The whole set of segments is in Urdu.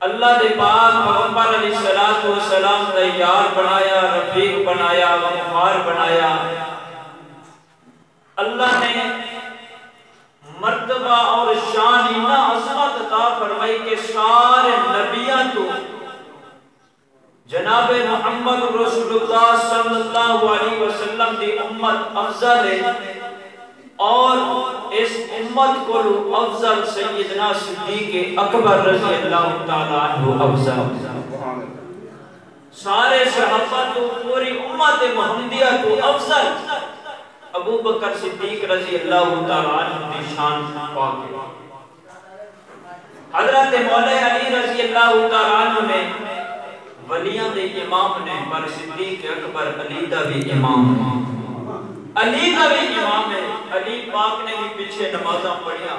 اللہ دے پاک پیغمبر علیہ السلام کا یار بنایا، رفیق بنایا، غمخوار بنایا۔ اللہ نے مرتبہ اور شان اتنا عظمت عطا فرمائی کہ سارے نبیوں تو جناب محمد رسول اللہ صلی اللہ علیہ وسلم دی امت افضل ہے، اور اس امت کو افضل سیدنا صدیق اکبر رضی اللہ تعالیٰ عنہ افضل، سارے صحابہ تو پوری امت محمدیہ تو افضل ابو بکر صدیق رضی اللہ تعالیٰ عنہ کی شان پاک ہے۔ حضرت مولا علی رضی اللہ تعالیٰ عنہ نے ولیاں دے امام نے، پر صدیق اکبر علی دا بھی امام ہے، علی دا بھی امام ہے۔ علی پاک نے بھی پیچھے نمازاں پڑھیاں،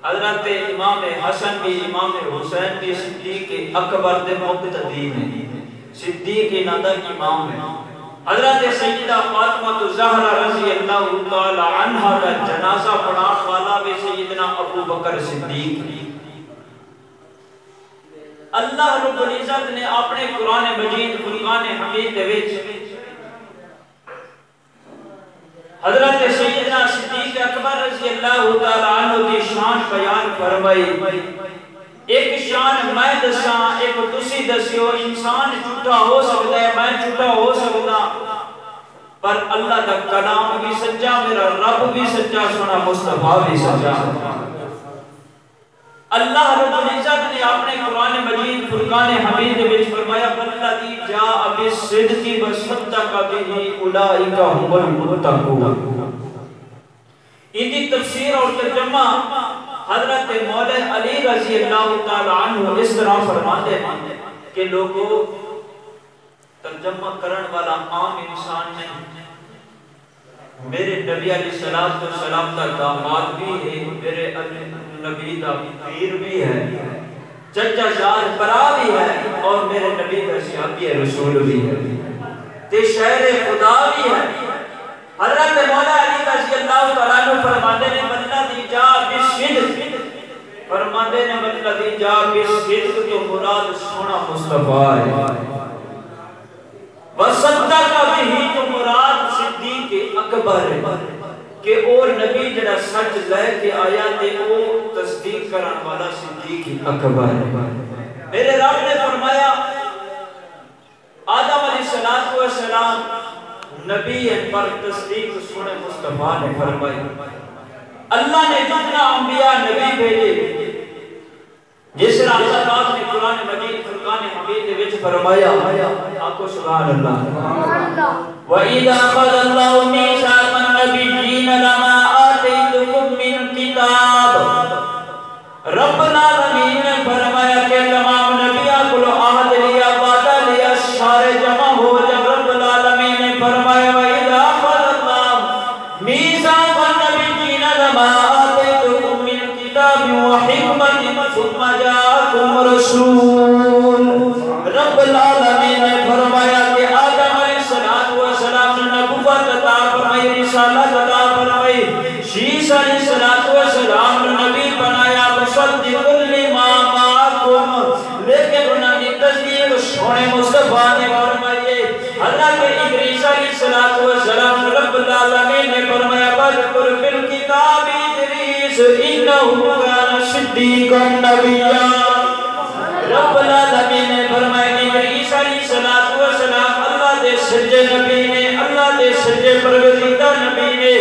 حضرت امام حسن بھی امام حسین بھی صدیق اکبر دے مقتدی ہیں، صدیق نادہ امام ہے۔ حضرت سیدہ فاطمہ زہرا رضی اللہ تعالی عنہ کا جنازہ پڑھان والا بھی سیدنا ابو بکر صدیق ہے۔ اللہ رب العزت نے اپنے قرآن مجید فرقان حمید دے وچ حضرت سیدنا صدیق اکبر رضی اللہ تعالی عنہ کی شان بیان فرمائی۔ ایک شان میں دساں، ایک تسی دسیو، انسان جھوٹا ہو سکتا ہے، میں جھوٹا ہو سکتا، پر اللہ کا کلام بھی سچا، میرا رب بھی سچا، سنا مصطفیٰ بھی سچا۔ اللہ رب العزت نے اپنے قرآن مجید فرقان حمید میں فرمایا والذی جاء بالصدق وصدق به اولئک هم المتقون۔ ان کی تفسیر اور ترجمہ حضرت مولا علی رضی اللہ تعالی عنہ اس طرح فرماتے ہیں کہ لوگوں ترجمہ کرن والا عام انسان نہیں، میرے نبی علیہ السلام کا داماد بھی ہے، میرے نبی دا پیر بھی ہے، چچا شاہ برا بھی ہے، اور میرے نبی کا صحابی رسول بھی ہے، تے شہر خدا بھی ہے۔ حضرت مولا علی رضی اللہ تعالیٰ عنہ فرماتے ہیں والذی جاء بالصدق، فرماتے ہیں والذی جاء بالصدق تو مراد سونا مصطفیٰ ہے، وصدق به تو مراد صدیق اکبر ہے کہ اور نبی جڑا سچ لے کے آیا تے او تصدیق کرن والا صدیق اکبر ہے۔ میرے رب نے فرمایا آدم علیہ السلام نبی ہے، پر تصدیق سنے مصطفیٰ نے فرمائی۔ اللہ نے جتنا انبیاء نبی بھیجے، جس طرح اللہ پاک نے قرآن مجید فرقان حمید وچ فرمایا، آقو سبحان اللہ، وَإِذَا أَخَذَ اللَّهُ مِيثَاقَ النَّبِيِّينَ لَمَا آتَيْتُكُم مِّن کتاب، رب العالمین نے فرمایا کہ تمام نبیوں کو عہد لیا، وعدہ لیا، سارے جمع ہو جب رب العالمین نے فرمایا وَإِذَا أَخَذَ اللَّهُ مِيثَاقَ النَّبِيِّينَ لَمَا آتَيْتُكُم مِّن کتاب وحکمت ثم جاءکم رسول، رب العالمین نے فرمایا کہ آدم علیہ السلام نے نبوت عطا فرمائی، رسالت عطا فرمائی، شیس علیہ السلام نے نبی بنایا، مصدق لما معکم، لیکن انہوں نے تصدیق سونے مصطفیٰ نے فرمائیے۔ حضرت ادریس علیہ السلام رب العالمین نے فرمایا وَاذْكُرْ فِي الْكِتَابِ ادریس اِنَّهُ كَانَ صِدِّيقًا نَبِيًّا، رب العالمین نے فرمایا ادریس علیہ السلام اللہ دے سجے نبی نے، اللہ دے سجے پروردگار نبی نے،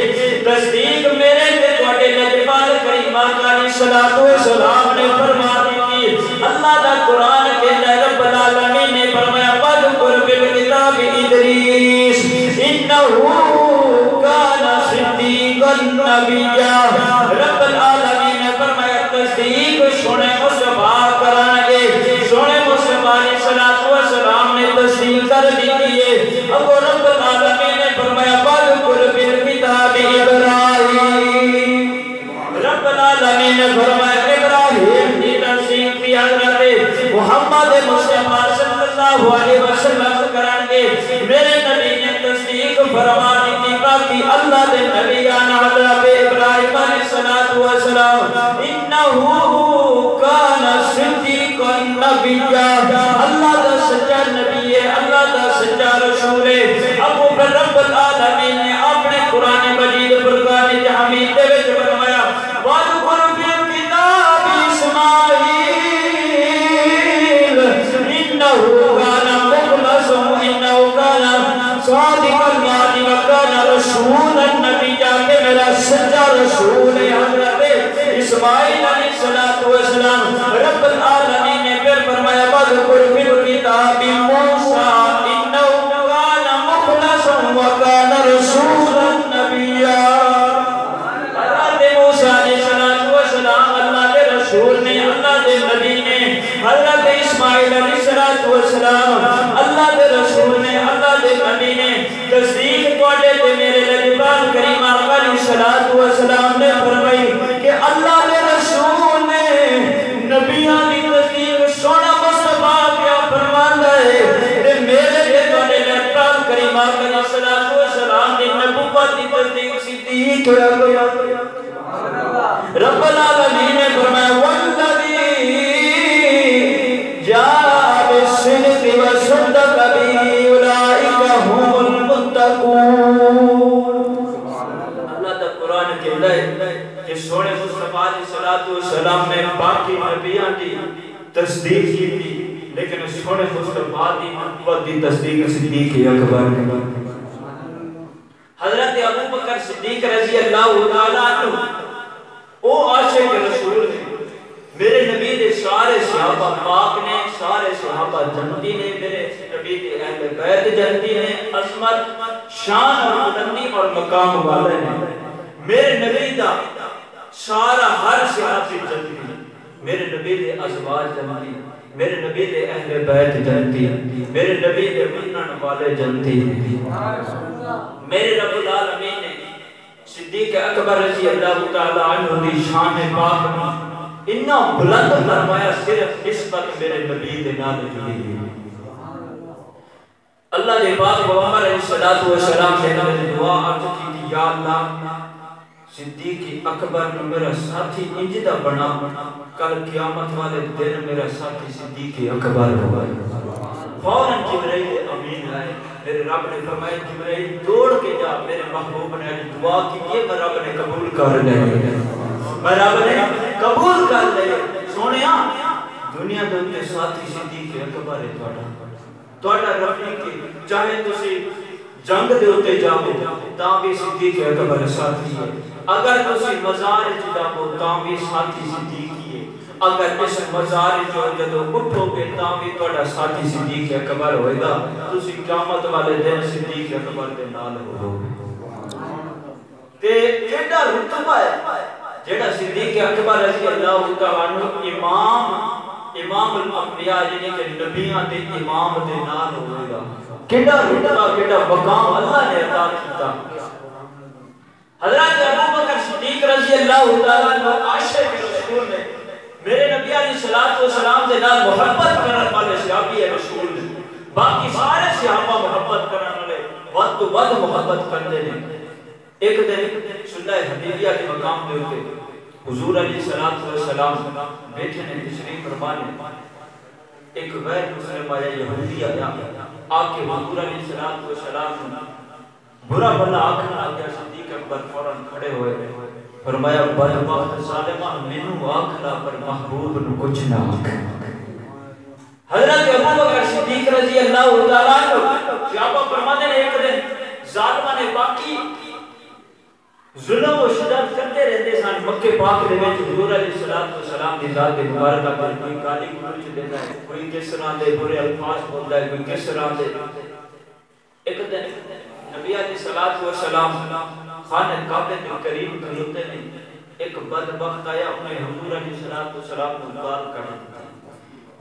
تصدیق میرے تے تواڈے نجبان کریم آقا علیہ السلام نے فرما دی۔ اللہ دا قرآن کہتا ہے رب العالمین نے فرمایا وَاذْكُرْ فِي الْكِتَابِ ادریس اِنَّهُ كَانَ صِدِّيقًا نَبِيًّا، رب العالمین نے فرمایا تصدیق سنے مصطفیٰ کرانگے، سنے مصطفیٰ علیہ السلام نے تصدیق کر دیئے۔ اب رب العالمین نے فرمایا وَاذْكُرْ فِي الْكِتَابِ ابراہیم، رب العالمین نے فرمایا ابراہیم کی تصدیق بھی حضرت محمد مصطفیٰ صلی اللہ علیہ وسلم کرانگے۔ میرے نبی نے تصدیق فرما دی، باقی اللہ دے نبیان حضرت ابراہیم علیہ السلام انہو کان صدیقا نبیہ اللہ دا سچا نبی ہے اللہ دا سچا رسول ہے ابو پر رب العالمین نے اپنے قرآن مجید فرقان حمید دے وچ فرمایا وَاذْكُرْ فِي الْكِتَابِ إِسْمَاعِيلَ إِنَّهُ كَانَ مُخْلَصًا إِنَّهُ كَانَ صَادِقَ الْوَعْدِ وَكَانَ رَسُولًا نَبِيًّا کہ میرا سچا رسول ہے حضرت اسماعیل علیہ السلام رب العالمین نے پھر فرمایا وَاذْكُرْ فِي الْكِتَابِ مُوسَىٰ إِنَّهُ كَانَ مُخْلَصًا وَكَانَ رَسُولًا نَبِيًّا حضرت موسیٰ علیہ السلام اللہ کے رسول نے اللہ کے نبی نے حضرت اسماعیل علیہ السلام اللہ کے رسول نے اللہ کے نبی نے تصدیق توڑے تھے میرے لجبان کریم آقا علیہ السلام نے فرمائی کہ اللہ کے رسول نے نبیاں کی تصدیق سونا مصطفیٰ کیا فرماتا ہے کہ میرے لجبان لجبان کریم آقا علیہ السلام نے نبوت کی تصدیق صدیق رب العالمین نے فرمایا والذی جاء بالصدق وصدق به اولئک هم المتقون اللہ دا قرآن کہتا ہے کہ سونے مصطفیٰ علیہ السلام نے باقی نبیان کی تصدیق کی تھی لیکن سونے مصطفیٰ دی نبوت دی تصدیق صدیق اکبر حضرت ابو بکر صدیق رضی اللہ تعالیٰ عنہ او عاشق رسول نے میرے نبی دے سارے صحابہ پاک نے سارے صحابہ جنتی نے میرے نبی دے اہل بیت جنتی نے عظمت شان اور بلندی اور مقام والے نے میرے نبی دا سارا ہر صحابی جنتی میرے نبی دے ازواج جنتی میرے نبی دے اہل بیت جنتی میرے نبی دے منن والے جنتی میرے رب العالمین نے صدیق اکبر رضی اللہ تعالی عنہ دی شان پاک میں اتنا بلند فرمایا صرف نسبت میرے نبی دے نال جڑی ہے اللہ دے پاک پیغمبر علیہ السلام نے دعا عرض کی یا اللہ صدیق اکبر نے میرا ساتھی انجدہ بنا کل قیامت والے دن میرا ساتھی صدیق اکبر ہوا فوراً جبرائیل امین آئے میرے رب نے فرمایا جبرائیل دوڑ کے جا میرے محبوب نے دعا کی یہ میں رب نے قبول کر لے میں رب نے قبول کر لے سونیا دنیا دے ساتھی صدیق اکبر ہے توڑا رفیقی چاہے تسی جنگ دے ہوتے جاؤ تاں بھی صدیق اکبر ساتھی ہے اگر تسی مزار جاؤ تاں بھی ساتھی صدیقی ہے اگر اس مزار جو جدو اٹھو گے تاں بھی توڑا ساتھی صدیق اکبر ہوئے گا تسی قیامت والے دن صدیق اکبر دے نال ہو تے جیڑا رتبہ ہے جیڑا صدیق اکبر رضی اللہ تعالیٰ عنہ امام الانبیاء یعنی کہ نبیاں دے امام دے نال ہوئے گا کیڑا رتبہ کیڑا مقام اللہ نے عطا کیتا حضرت ابو بکر صدیق رضی اللہ تعالیٰ عنہ عاشق رسول نے میرے نبی علیہ السلام دے نال محبت کرنے والے صحابی رسول نے باقی سارے صحابہ محبت کرنے والے ود تو ود محبت کرتے ہیں ایک دن صلح حدیبیہ کے مقام دے ہوتے حضور علیہ السلام بیٹھے نے تشریف فرمانے ایک غیر مسلم آیا یہودی آیا آکے حضور علیہ السلام برا بلا آکھنا آگیا صدیق اکبر فوراں کھڑے ہوئے فرمایا بدبخت ظالمہ منو آکھلا پر محبوب نو کچھ نہ آکھ حضرت ابو بکر صدیق رضی اللہ تعالیٰ عنہ صحابہ فرماتے ہیں ایک دن ظالمہ نے باقی ظلم و شدت کرتے رہتے سان مکہ پاک دے وچ حضور علیہ السلام دی ذات مبارکہ پر کوئی گالی گلوچ دیتا ہے کوئی کس طرح دے برے الفاظ بولتا ہے کوئی کس طرح دے ایک دن نبی علیہ السلام خانہ کعبہ کے قریب کھلوتے ہیں ایک بدبخت آیا انہیں حضور علیہ السلام کو گال کرنا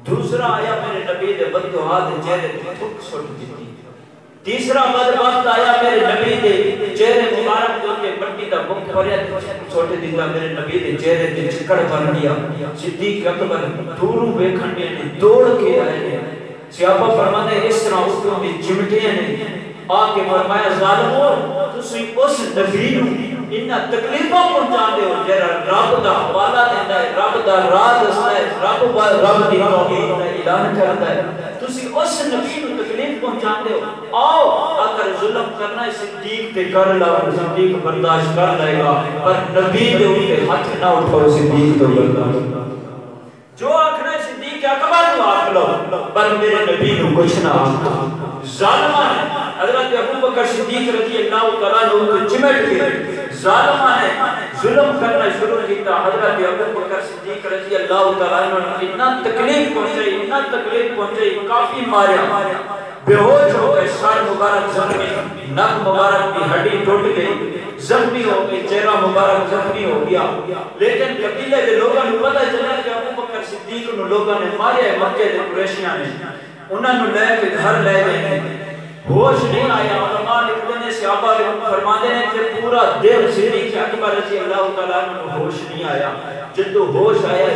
دوسرا آیا میرے نبی دے بددعا دے چہرے تے تھک سٹ دیتی تیسرا بدبخت آیا میرے نبی دے چہرے مبارک جو کے مٹی دا بک پھریا چھوٹے دیتا میرے نبی دے چہرے تے چکڑ بن گیا صدیق اکبر دوروں ویکھن نے دوڑ کے آئے نے صحابہ فرماتے ہیں اس طرح اٹھوں دی چمٹیاں نے آ کے فرمایا ظالمو تسی اس نبی انہاں تکلیفاں پہنچا دے ہو جڑا رب دا حوالہ دیندا ہے رب دا راہ دسدا ہے رب دی توحید دا اعلان کردا ہے تسی اس نبی نو تکلیف پہنچاندے ہو آؤ اگر ظلم کرنا ہے صدیق تے کر لاؤ صدیق برداشت کر لے گا پر نبی دے اوپر ہاتھ نہ اٹھاؤ صدیق تو برداشت جو آخر ہے صدیق اکبر نو آخ لو پر میرے نبی نو کچھ نہ آخ ظالمہ نے حضرت ابو بکر صدیق رضی اللہ تعالیٰ عنہ کو چمٹ کے ظالمہ نے ظلم کرنا شروع کیتا حضرت ابو بکر صدیق رضی اللہ تعالیٰ عنہ اتنا تکلیف پہنچائی کافی ماریا بے ہوش ہو گئے سر مبارک زخمی نک مبارک کی ہڈی ٹوٹ گئی زخمی ہو گئی چہرہ مبارک زخمی ہو گیا لیکن قبیلے کے لوگوں نے پتہ چلا کہ ابو بکر صدیق نے لوگوں نے ماریا ہے مکے کے قریشیاں نے انہوں نے لے کے گھر لے گئے ہوش نہیں آیا علماء لکھتے ہیں صحابہ فرماتے ہیں کہ پورا دن صدیق اکبر رضی اللہ تعالیٰ عنہ ہوش نہیں آیا جب ہوش آیا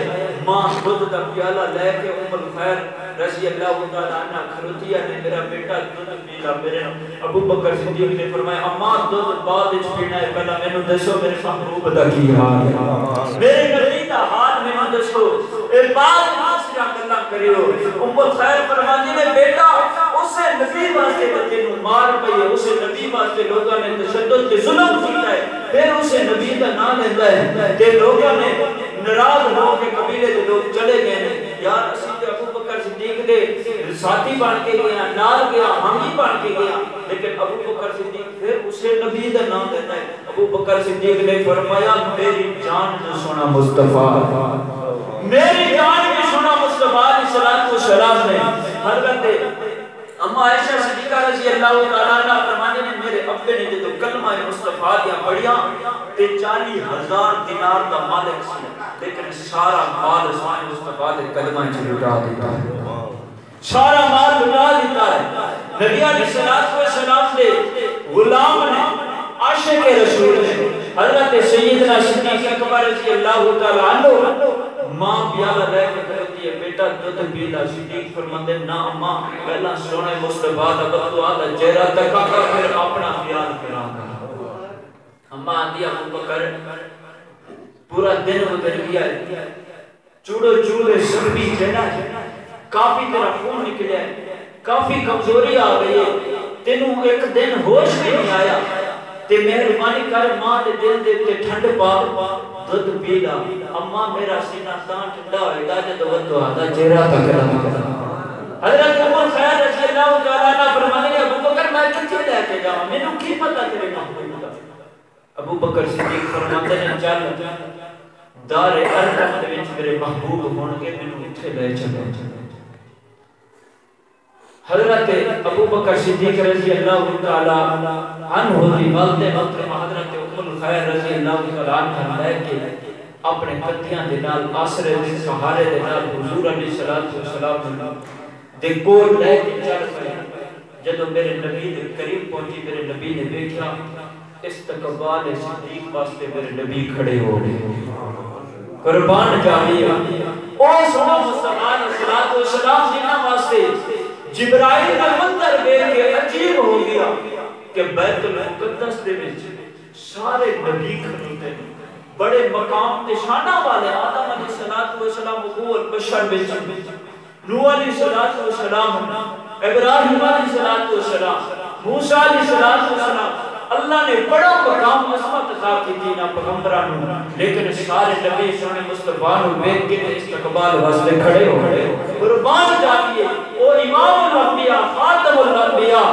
ماں خود دا پیالہ لے کے ام الخیر رضی اللہ تعالیٰ عنہ کھروتی ہے میرا بیٹا دودھ پیلا میرے ابو بکر صدیق نے فرمایا اماں دودھ بعد اچ پینا ہے پہلا میں نے دسو میرے محبوب دا کی حال ہے میرے نبی دا حال میں نے دسو اے بعد دوسرا گلا کریو ام الخیر فرماتی نے بیٹا اسے نبی واسطے بچے نو مار پئی اسے نبی واسطے لوگوں نے تشدد تے ظلم کیتا ہے پھر اسے نبی دا نام لیتا ہے تے لوگوں نے ناراض ہو کے قبیلے دے لوگ چلے گئے ہیں یار اسی تے ابو بکر صدیق دے ساتھی بن کے گیا نال گیا حامی بن کے گیا لیکن ابو بکر صدیق پھر اسے نبی دا نام دیتا ہے ابو بکر صدیق نے فرمایا میری جان جو سونا مصطفیٰ میری جان کی سونا مصطفیٰ علیہ السلام نے حضرت اما عائشہ صدیقہ رضی اللہ تعالیٰ عنہ فرمانے نے میرے ابے نے جو کلمہ مصطفیٰ دیا پڑھیا تے 40,000 دینار دا مالک سی لیکن سارا مال اسمان مصطفیٰ دے کلمہ چ لٹا دیتا ہے سارا مال لٹا دیتا ہے نبی علیہ السلام دے غلام نے عاشق رسول نے حضرت سیدنا صدیق اکبر رضی اللہ تعالیٰ عنہ ماں پیالہ لے کے کہتی ہے بیٹا دودھ پیلا صدیق فرماتے نا ماں پہلا سونے مصطفیٰ دا بددعا دا چہرہ تکا کر پھر اپنا خیال کرا اماں آندی ابو بکر پورا دن گزر گیا ہے چوڑو چوڑے زخمی چہرہ کافی تیرا خون نکلیا ہے کافی کمزوری آ گئی ہے تینوں ایک دن ہوش بھی نہیں آیا تے مہربانی کر ماں دے دل دے تے ٹھنڈ پا دودھ پیلا اماں میرا سینہ تاں ٹھنڈا ہوئے گا جب دعا دا چہرہ تکرا حضرت ام الخیر رضی اللہ تعالیٰ عنہ فرمانے ابو بکر میں کتنے لے کے جاؤں میں نے کی پتا تیرے محبوب کا ابو بکر صدیق فرماتے ہیں چل دار ارقم دے وچ میرے محبوب ہون کے میں نے اتھے لے چلے حضرت ابو بکر صدیق رضی اللہ تعالیٰ عنہ دی والدہ محترمہ حضرت ام الخیر رضی اللہ تعالیٰ عنہ لے کے اپنے کتھیاں دے نال آسرے دے سہارے دے نال حضور علیہ السلام دے کول لے کے چل پئے جدوں میرے نبی دے قریب پہنچی میرے نبی نے دیکھا استقبال صدیق واسطے میرے نبی کھڑے ہو گئے قربان جاویہ او سنا مصطفیٰ علیہ السلام جنہ واسطے جبرائیل کا منظر دیکھ کے عجیب ہو گیا کہ بیت المقدس دے وچ سارے نبی کھڑے ہیں بڑے مقام تے شانہ والے آدم علیہ السلام ابو البشر وچ نوح علیہ السلام ابراہیم علیہ السلام موسیٰ علیہ السلام اللہ نے بڑا مقام عظمت عطا کی تھی نا پیغمبرانوں لیکن سارے نبی سونے مصطفیٰ نو دیکھ کے استقبال واسطے کھڑے ہو قربان جاویے او امام الانبیاء خاتم الانبیاء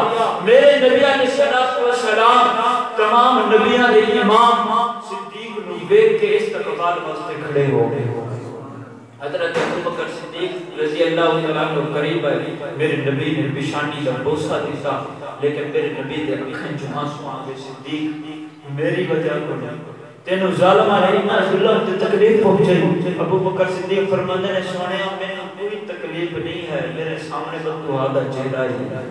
میرے نبی علیہ السلام تمام نبیوں دے امام صدیق نو دیکھ کے استقبال واسطے کھڑے ہو حضرت ابو بکر صدیق رضی اللہ تعالیٰ عنہ قریب ہے میرے نبی نے پیشانی کا بوسہ دیتا لیکن میرے نبی دے اکھیں جو آنسو آگے صدیق میری وجہ کو تینوں ظالمہ نے اتنا ظلم تے تکلیف پہنچے ابو بکر صدیق فرماتے نے سونے میں کوئی تکلیف نہیں ہے میرے سامنے بددعا دا چہرہ ہے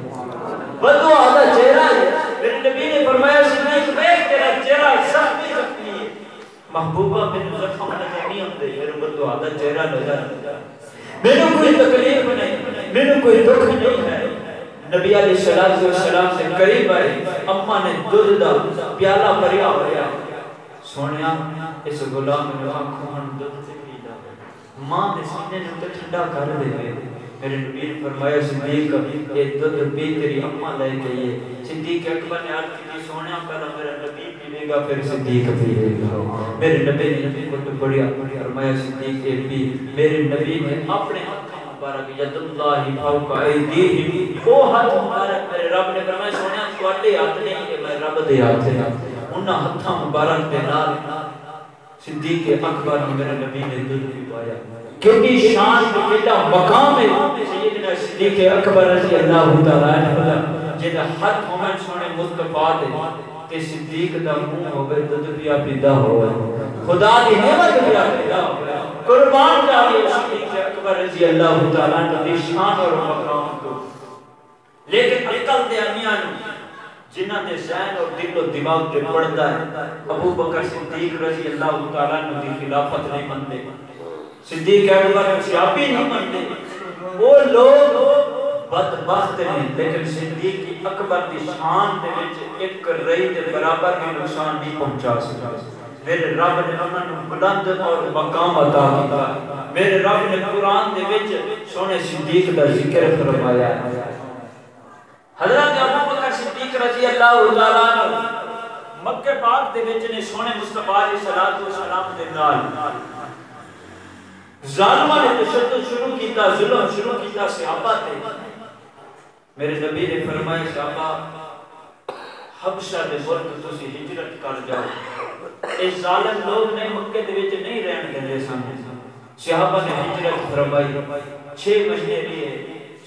بددعا دا چہرہ ہے میرے نبی نے فرمایا صدیق دیکھ تیرا چہرہ زخمی زخمی ہے محبوبہ میں زخم نظر نہیں ہوتے میرے بددعا دا چہرہ نظر میرے کوئی تکلیف نہیں میرے کوئی دکھ نہیں ہے نبی علیہ السلام سے قریب آئے اممہ نے دودھ دا پیالہ بھریا ہویا سونیا اس غلام نے آنکھوں ہن دودھ سے پی جا ماں دے سینے نے تے ٹھنڈا کر دے میرے نبی نے فرمایا صدیق یہ دودھ پی تیری اماں لے گئی ہے صدیق اکبر نے عرض کی سونیا پہلا میرا نبی پیے گا پھر صدیق پیے گا میرے نبی نے کو بڑی فرمایا صدیق یہ پی میرے نبی نے اپنے ہاتھ مبارک ید اللہ فوق ایدیہم وہ ہاتھ مبارک میرے رب نے فرمایا سونیا تواڈے ہاتھ نہیں کہ میں رب دے ہاتھ ہے انہاں ہاتھاں مبارک دے نال صدیق اکبر میرے نبی نے دودھ پایا کیونکہ شان بیٹا مقام ہے سیدنا صدیق اکبر رضی اللہ تعالی عنہ جدا ہاتھ مومن سونے مصطفیٰ دے تے صدیق دا منہ ہوے دودھ پیا پیدا ہوے خدا دی نعمت پیا پیدا ہوے قربان جاوے صدیق اکبر رضی اللہ تعالی عنہ دی شان اور مقام کو لیکن عقل دے امیاں جنہاں نے ذہن اور دل و دماغ تے پڑھدا ہے ابو بکر صدیق رضی اللہ تعالی عنہ دی خلافت نہیں منتے صدیق اکبر صحابی نہیں منتے وہ لوگ بدبخت نہیں لیکن صدیق اکبر دی شان دے وچ ایک رئی دے برابر بھی نقصان نہیں پہنچا سکا میرے رب نے انہاں نوں بلند اور مقام عطا کیتا میرے رب نے قرآن دے وچ سونے صدیق دا ذکر فرمایا ہے حضرت ابو بکر صدیق رضی اللہ تعالی عنہ مکہ پاک دے وچ نے سونے مصطفیٰ علیہ السلام دے نال ظالمہ نے تشدد شروع کیتا ظلم شروع کیتا صحابہ تے میرے نبی نے فرمایا صحابہ حبشہ دے ملک تسی ہجرت کر جاؤ اے ظالم لوگ نے مکے دے وچ نہیں رہن دے سن صحابہ نے ہجرت فرمائی 6 مہینے رہے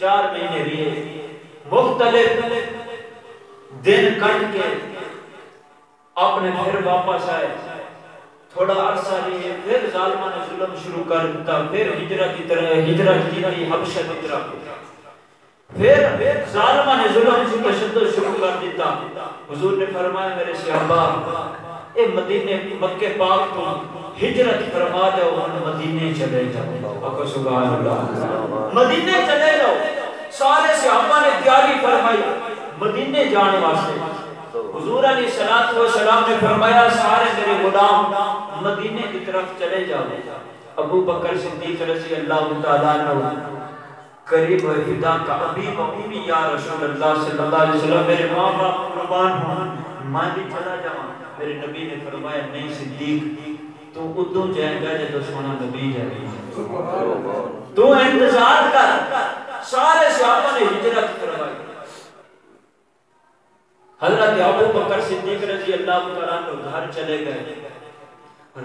4 مہینے رہے مختلف دن کٹ کے اپنے پھر واپس آئے تھوڑا عرصہ رہے پھر ظالمہ نے ظلم شروع کر دیتا پھر ہجرت کی حبشہ کی طرف پھر ظالمہ نے ظلم کی تشدد شروع کر دیتا حضور نے فرمایا میرے صحابہ اے مدینے مکہ پاک تو ہجرت فرما دو مدینے چلے جاؤ آقا سبحان اللہ مدینے چلے جاؤ سارے صحابہ نے تیاری فرمائی مدینے جانے واسطے حضور علیہ السلام نے فرمایا سارے میرے غلام مدینے کی طرف چلے جاؤ ابو بکر صدیق رضی اللہ تعالیٰ عنہ قریب و فدا کا ابھی مقیمی یا رسول اللہ صلی اللہ علیہ وسلم میرے ماں باپ قربان ہوں میں بھی چلا جاؤں میرے نبی نے فرمایا نہیں صدیق تو ادھو جائے گا جب سونا نبی جائے گا تو انتظار کر سارے صحابہ نے ہجرت فرمائی حضرت ابو بکر صدیق رضی اللہ عنہ گھر چلے گئے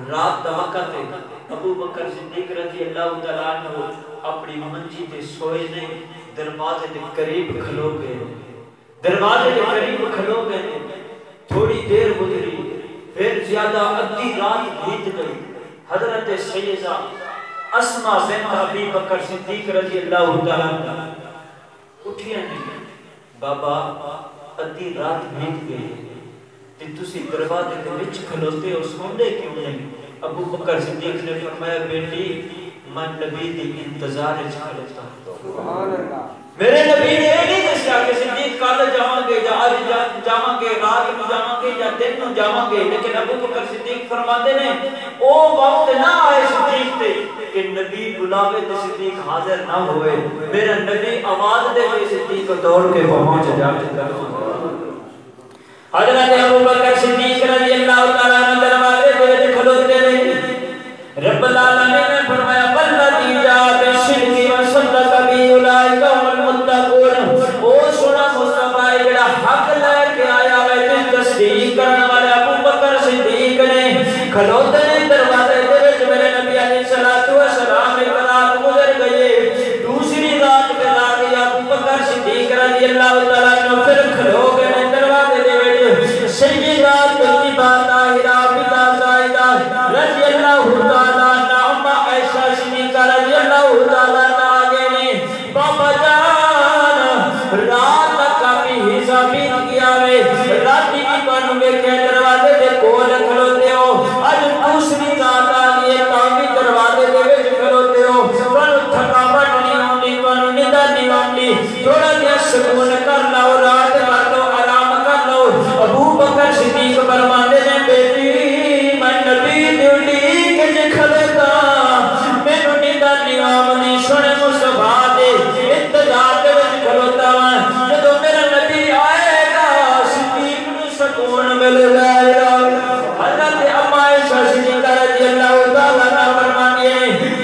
رات دا وقت ہے ابو بکر صدیق رضی اللہ عنہ اپنی منجی تے سوئے نہیں دروازے دے قریب کھلو گئے تھوڑی دیر گزری پھر زیادہ ادھی رات بیت گئی حضرت سیدہ اسماء بنت ابی بکر صدیق رضی اللہ عنہ اٹھیا نہیں بابا ادھی رات بیت گئی تے تسی دروازے دے وچ کھلوتے ہو سوندے کیوں نہیں ابو بکر صدیق نے فرمایا بیٹی میں نبی دی انتظار وچ کھلوتا سبحان اللہ میرے نبی نے یہ نہیں دسیا کہ صدیق کل جاواں گے یا اج جاواں گے رات نو جاواں گے یا دن نو جاواں گے لیکن ابو بکر صدیق فرماتے نے او وقت نہ آئے صدیق تے کہ نبی بلاوے تے صدیق حاضر نہ ہوئے میرا نبی آواز دے کے صدیق کو دوڑ کے پہنچ جاتے حضرت ابو بکر صدیق رضی اللہ تعالیٰ عنہ دروازے دے وچ کھلوتے رہے رب العالمین نے فرمایا والذی جاء بالصدق وصدق به اولئک هم المتقون او سنا مصطفی جڑا حق لے کے آیا ہے تصدیق کرنے والے ابو بکر صدیق نے کھلوتے دروازے دے وچ میرے نبی علیہ الصلوۃ والسلام ایک رات گزر گئی دوسری رات کے رات ابو بکر صدیق رضی اللہ تعالیٰ عنہ پھر کھلو گئے دروازے دے وچ سیدہ طیبہ طاہرہ بنت زائدہ رضی اللہ تعالیٰ عنہ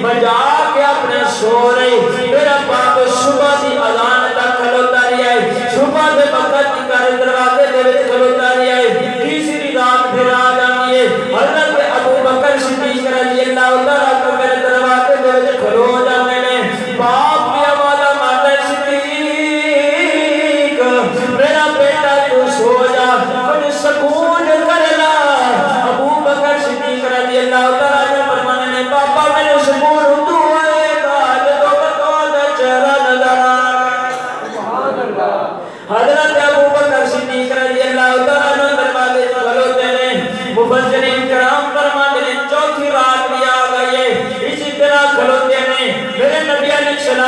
بجا کے اپنے سو رہی میرا پاک صبح دی اذان تک کھلوتا رہی ہے صبح دے وقت کر دروازے دے وچ کھلوتا رہی ہے تیسری رات پھر آ جاتی ہے حضرت ابو بکر صدیق رضی اللہ تعالیٰ عنہ میرے دروازے دے وچ کھلو جاتے ہیں باپ کی آواز ماتا صدیق میرا بیٹا تو سو جا کچھ سکون کر لا ابو بکر صدیق رضی اللہ تعالیٰ عنہ فرمانے نے پاپا میرے سکون تو آئے گا جو بطول چہرہ نظر حضرت ابو بکر صدیق رضی اللہ تعالیٰ عنہ دروازے کھلوتے ہیں مفسرین کرام فرماتے ہیں چوتھی رات بھی آ گئی ہے اسی طرح کھلوتے ہیں میرے نبی علیہ السلام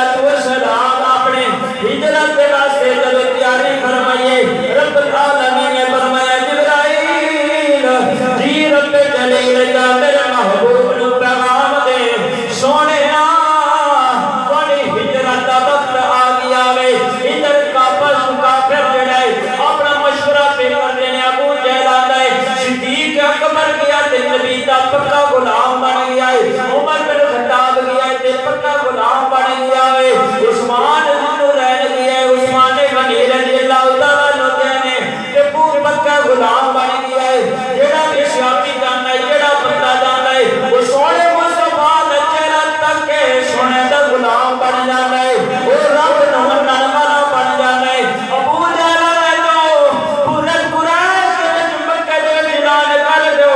اپنے ہجرت کے راستے چلو تیاری فرمائیے رب العالمین نے فرمایا جبرائیل جی رب جلیل جا میرے محبوب نو پیغام دے سونے تھوڑی ہجرت کا وقت آ گیا وے ادھر کافر جڑے اپنا مشورہ پہ کر دینے ابو جہل آتا ہے صدیق اکبر گیا تے نبی دا پکا غلام بن گیا ہے عمر بن خطاب گیا ہے تے پکا غلام بن گیا ہے عثمان جنو رہن گیا ہے عثمان غنی رضی اللہ تعالیٰ عنہ نے تے پکا غلام بن گیا ہے جڑا بھی شامی جاننا ہے جڑا بندہ جاننا ہے وہ سونے مصطفیٰ دا چہرہ تک کے سونے دا غلام بن جانا ہے وہ رب نو منن والا بن جانا ہے ابو جہل نے تو پورے قریش کے وچ مکے دے وچ اعلان کر دیو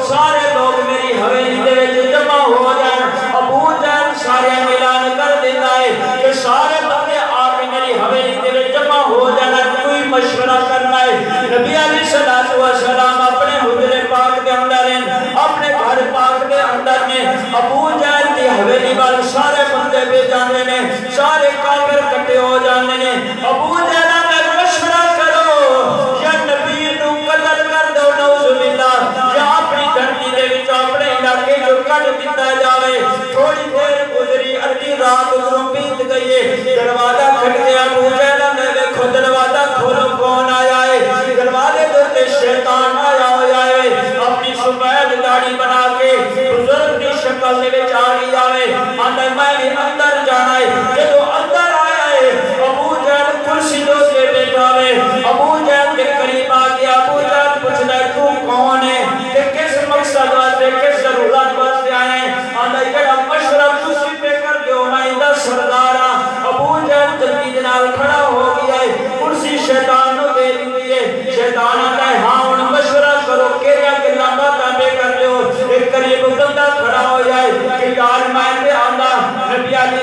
سارے لوگ میری حویلی دے وچ جمع ہو جان ابو جہل سارے اعلان کر دیتا ہے کہ سارے بندے آ کے میری حویلی دے وچ جمع ہو جانا کوئی مشورہ کرنا ہے نبی علیہ السلام اپنے حجرے پاک دے اندر ہیں اپنے گھر پاک دے اندر نے ابو جہل دی حویلی وال سارے بندے بے جانے نے سارے کافر کٹے ہو جانے نے ابو جہل نے مشورہ کرو یا نبی نو قتل کر دو نعوذ باللہ یا اپنی دھرتی دے وچ اپنے علاقے جو کٹ دتا جاوے تھوڑی دیر گزری ادھی رات ادھروں بیت گئی ہے دروازہ کھٹ گیا ابو جہل نے دیکھو دروازہ کھولو کون آیا ہے دروازے تے شیطان آیا ہوا ہے اپنی سفید داڑھی بنا کے بزرگ کی شکل دے وچ آ گیا ہے آندا میں بھی اندر جانا ہے جدو اندر آیا ہے ابو جہل کرسی دو کے بیٹھا ہے ابو جہل کے قریب آ گیا ابو جہل پوچھدا ہے تو کون ہے تے کس مقصد واسطے کس ضرورت واسطے آئے ہیں آندا جڑا مشورہ تسی پہ کر دیو میں دا سردار ہاں ابو جہل جلدی نال کھڑا ہو گیا ہے کرسی شیطان نو دے دی ہے شیطان آتا ہے ہاں ہن مشورہ کرو کیڑا گلاں باتاں پہ کر دیو ایک قریب بندہ کھڑا ہو جائے کہ یار میں تے آندا نبی علیہ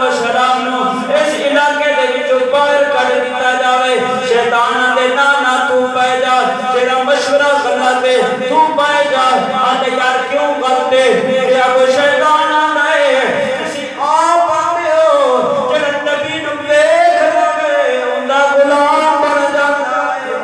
السلام نو اس علاقے دے وچوں باہر کڈ دتا جاوے شیطان دے نا تو پے جا تیرا مشورہ کرنا تے تو پے جا آندا یار کیوں کرتے کہ اب شیطان آندا ہے کسی آپ آتے ہو جڑا نبی نو دیکھ لے اوندا غلام بن جاندا ہے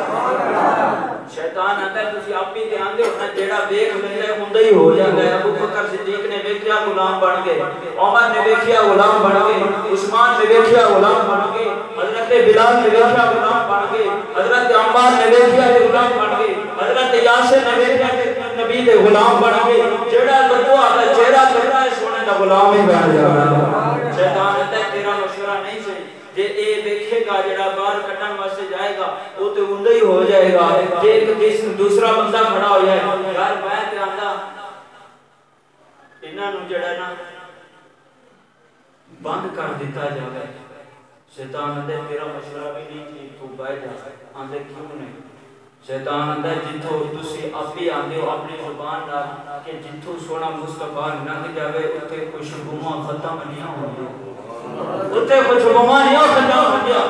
شیطان آندا ہے تسی آپ ہی دھیان دیو نا جڑا دیکھ لے اوندا ہی ہو جاندا ہے ابو بکر صدیق نے ویکھیا غلام بن گئے عمر نے ویکھیا غلام بن گئے عثمان نے ویکھیا غلام بن گئے حضرت بلال نے ویکھیا غلام بن گئے حضرت عمار نے ویکھیا غلام بن گئے حضرت یاسر نے ویکھیا نبی دے غلام بن گئے جڑا لگوا دا چہرہ کرتا ہے سونے دا غلام ہی بن جاتا ہے شیطان کہتا ہے تیرا مشورہ نہیں صحیح جے اے دیکھے گا جڑا باہر کٹن واسطے جائے گا وہ تے اوندا ہی ہو جائے گا جے ایک دوسرا بندہ کھڑا ہو جائے یار میں تے آندا انہاں نو جڑا نا بند کر دیتا جاوے شیطان آندا ہے تیرا مشورہ بھی نہیں ٹھیک تو بیٹھ جا آندا کیوں نہیں شیطان آندا ہے جتھوں تسی اپی آندے ہو اپنی زبان نال کہ جتھوں سونا مصطفیٰ لنگ جاوے اوتھے خوشبوواں ختم نہیں ہوندیاں اوتھے خوشبوواں نہیں ختم ہوندیاں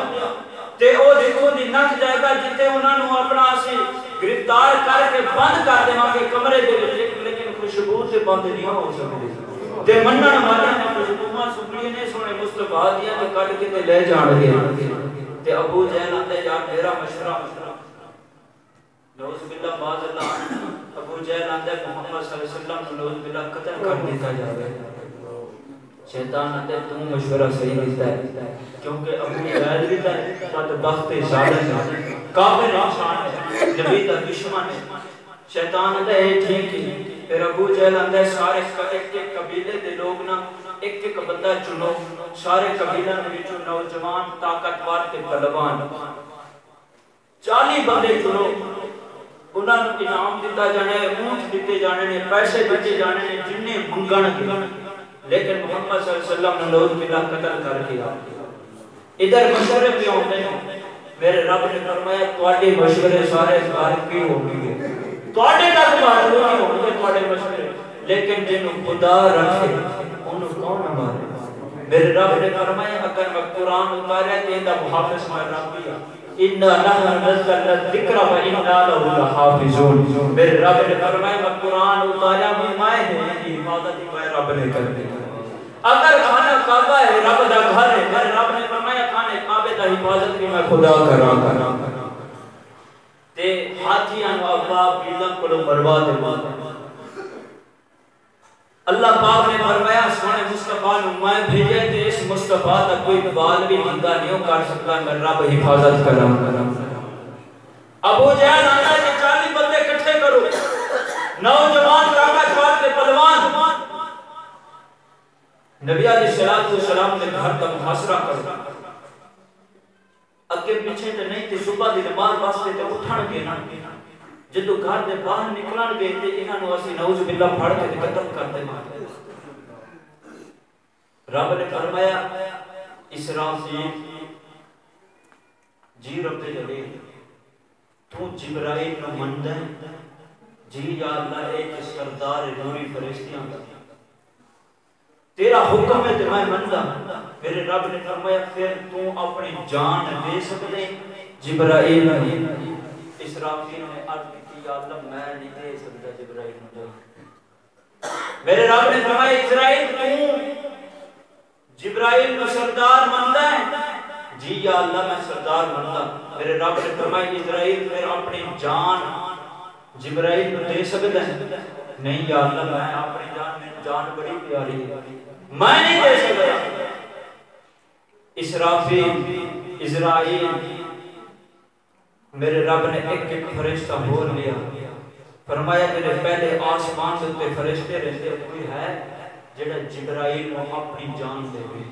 تے او دیکھو دی نک جائے گا جتے انہاں نو اپنا اسی گرفتار کر کے بند کر دیواں گے کمرے دے وچ لیکن خوشبو تے بند نہیں ہو سکدی تے منن والے نے خوشبوواں سنی نے سونے مصطفیٰ دیاں تے کڈ کے تے لے جان گے تے ابو جہل آندا یار میرا مشورہ نعوذ باللہ باز اللہ ابو جہل آندا ہے محمد صلی اللہ علیہ وسلم کو نعوذ باللہ قتل کر دیتا جاوے شیطان آندا ہے تم مشورہ صحیح دیتا ہے کیونکہ ابو جہل بھی تھا بدبخت ظالم ہے کافر انسان ہے نبی کا دشمن ہے شیطان آندا ہے ٹھیک ہے پھر ابو جہل آندا ہے سارے ایک قبیلے دے لوگ نا ایک ایک بندہ چنو سارے قبیلہ میں نوجوان طاقتور تے پہلوان 40 بندے چنو انہاں نوں انعام دیتا جانے اونٹ دیتے جانے نے پیسے دیتے جانے نے جننے منگن گے لیکن محمد صلی اللہ علیہ وسلم نے نعوذ باللہ قتل کر کے ادھر مشورے پہ ہوتے ہیں میرے رب نے فرمایا تواڈے مشورے سارے غالب کی ہوں گے تواڈے تک بات نہیں ہوں گے تواڈے مشورے لیکن جنوں خدا رکھے انہوں کون مارے میرے رب نے فرمایا اگر میں قرآن اتارے تو یہ محافظ میں رب دیا اِنَّا نَحْنُ نَزَّلْنَا الذِّكْرَ وَإِنَّا لَهُ لَحَافِظُونَ میرے رب نے فرمایا میں قرآن اتارا میں حفاظت میں رب نے کر دی اگر خانہ کعبہ ہے رب دا گھر ہے میرے رب نے فرمایا خانہ کعبہ دا حفاظت بھی میں خدا کرا تے ہاتھیاں ابا بیلن کو برباد ہے اللہ پاک نے فرمایا سونے مصطفیٰ نو میں بھیجے تے اس مصطفیٰ تک کوئی بال بھی زندہ نہیں کر سکتا میں رب حفاظت کرا ابو جہل آنا کہ 40 بندے اکٹھے کرو نوجوان طاقتور تے پہلوان نبی علیہ السلام نے گھر کا محاصرہ کرو اگے پیچھے تے نہیں تے صبح دی نماز واسطے تے اٹھن گے نا جدو گھر دے باہر نکلن گے تے انہاں نوں اسی نعوذ باللہ پھڑ کے قتل کر دے رب نے فرمایا اسرافیل جی رب جلیل تو جبرائیل نو مندا ہے جی یا اللہ ایک سردار نوری فرشتیاں تیرا حکم ہے تے میں مندا میرے رب نے فرمایا پھر تو اپنی جان دے سکدے جبرائیل اسرافیل نے عرض کی یا اللہ میں نہیں دے سکتا جبرائیل نے میرے رب نے فرمایا اسرائیل تو جبرائیل کو سردار مندا ہے جی یا اللہ میں سردار مندا میرے رب نے فرمایا اسرائیل پھر اپنی جان جبرائیل کو دے سکتا ہے نہیں یا اللہ میں اپنی جان بڑی پیاری ہے میں نہیں دے سکتا اسرافیل اسرائیل میرے رب نے ایک ایک فرشتہ بول لیا فرمایا میرے پہلے آسمان سے تے فرشتے رہتے کوئی ہے جڑا جبرائیل کو اپنی جان دے گی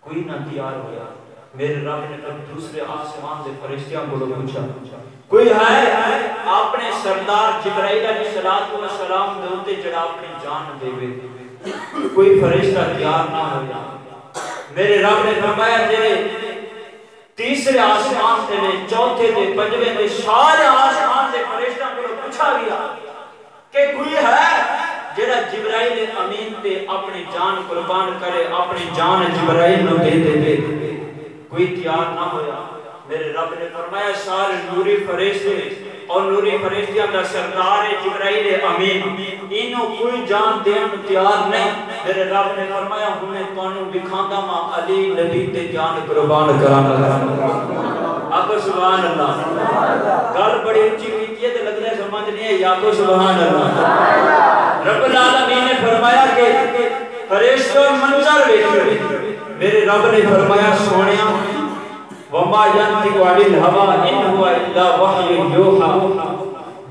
کوئی نہ تیار ہوا میرے رب نے پھر دوسرے آسمان سے فرشتیاں کو پوچھا کوئی ہے اپنے سردار جبرائیل علیہ السلام دے اوتے جڑا اپنی جان دے گی کوئی فرشتہ تیار نہ ہوا میرے رب نے فرمایا جڑے تیسرے آسمان سے لے چوتھے دے پنجویں دے سارے آسمان سے فرشتوں کو پوچھا گیا کہ کوئی ہے جڑا جبرائیل امین تے اپنی جان قربان کرے اپنی جان جبرائیل نو دے دے کوئی تیار نہ ہویا میرے رب نے فرمایا سارے نوری فرشتے اور نوری فرشتیاں دا سردار جبرائیل امین انہوں کوئی جان دین تیار نہیں میرے رب نے فرمایا ہمیں تانوں دکھاندا ماں علی نبی تے جان قربان کرانا آکو سبحان اللہ گل بڑی اونچی کیتی ہے تے لگدا ہے سمجھ نہیں ہے یا کو سبحان اللہ رب العالمین نے فرمایا کہ فرشتوں منظر دیکھو میرے رب نے فرمایا سونیا وما ينطق عن الهوى ان هو الا وحي يوحى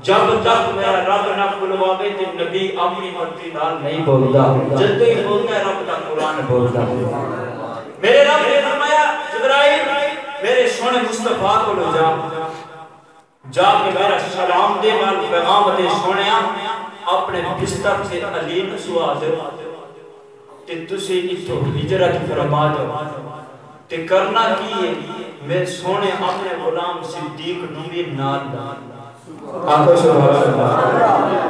جب تک میرا رب نہ بلواوے تے نبی اپنی مرضی نال نہیں بولدا جب ہی بولتا ہے رب دا قرآن بولدا میرے رب نے فرمایا جبرائیل میرے سونے مصطفیٰ کو جا کے میرا سلام دے نال پیغام دے سونیا اپنے بستر سے علی نو سوا دے تے تسی اتھوں ہجرت فرما دو تے کرنا کی ہے میں سونے اپنے غلام صدیق نبی نال آقا سبحان اللہ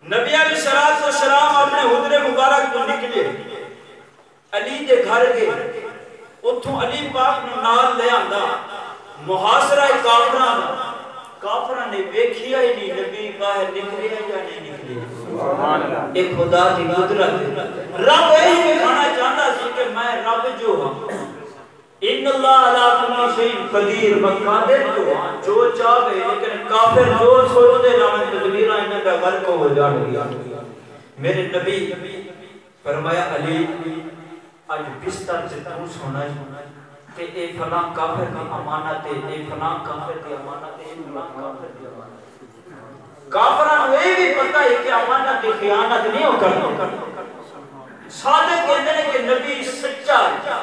نبی علیہ السلام اپنے حضر مبارک تو نکلے علی دے گھر گئے اتھوں علی پاک نے نال لے آندا محاصرہ کافرہ نے دیکھیا ہی نہیں نبی باہر نکلے یا نہیں نکلے ایک خدا کی قدرت رب یہی دکھانا چاہتا سی کہ میں رب جو ہوں ان اللہ علی کل شیء قدیر مقادر جو چاہے لیکن کافر جو سوچ دے نام تدبیر ان کا غرق ہو جاتا میرے نبی فرمایا علی آج بستر سے تو سونا ہے کہ اے فلاں کافر کی امانت ہے اے فلاں کافر کی امانت ہے اے فلاں کافر کی امانت کافران وہ بھی پتہ ہے کہ امانت کی خیانت نہیں ہو کرتا صادق کہتے ہیں کہ نبی سچا ہے،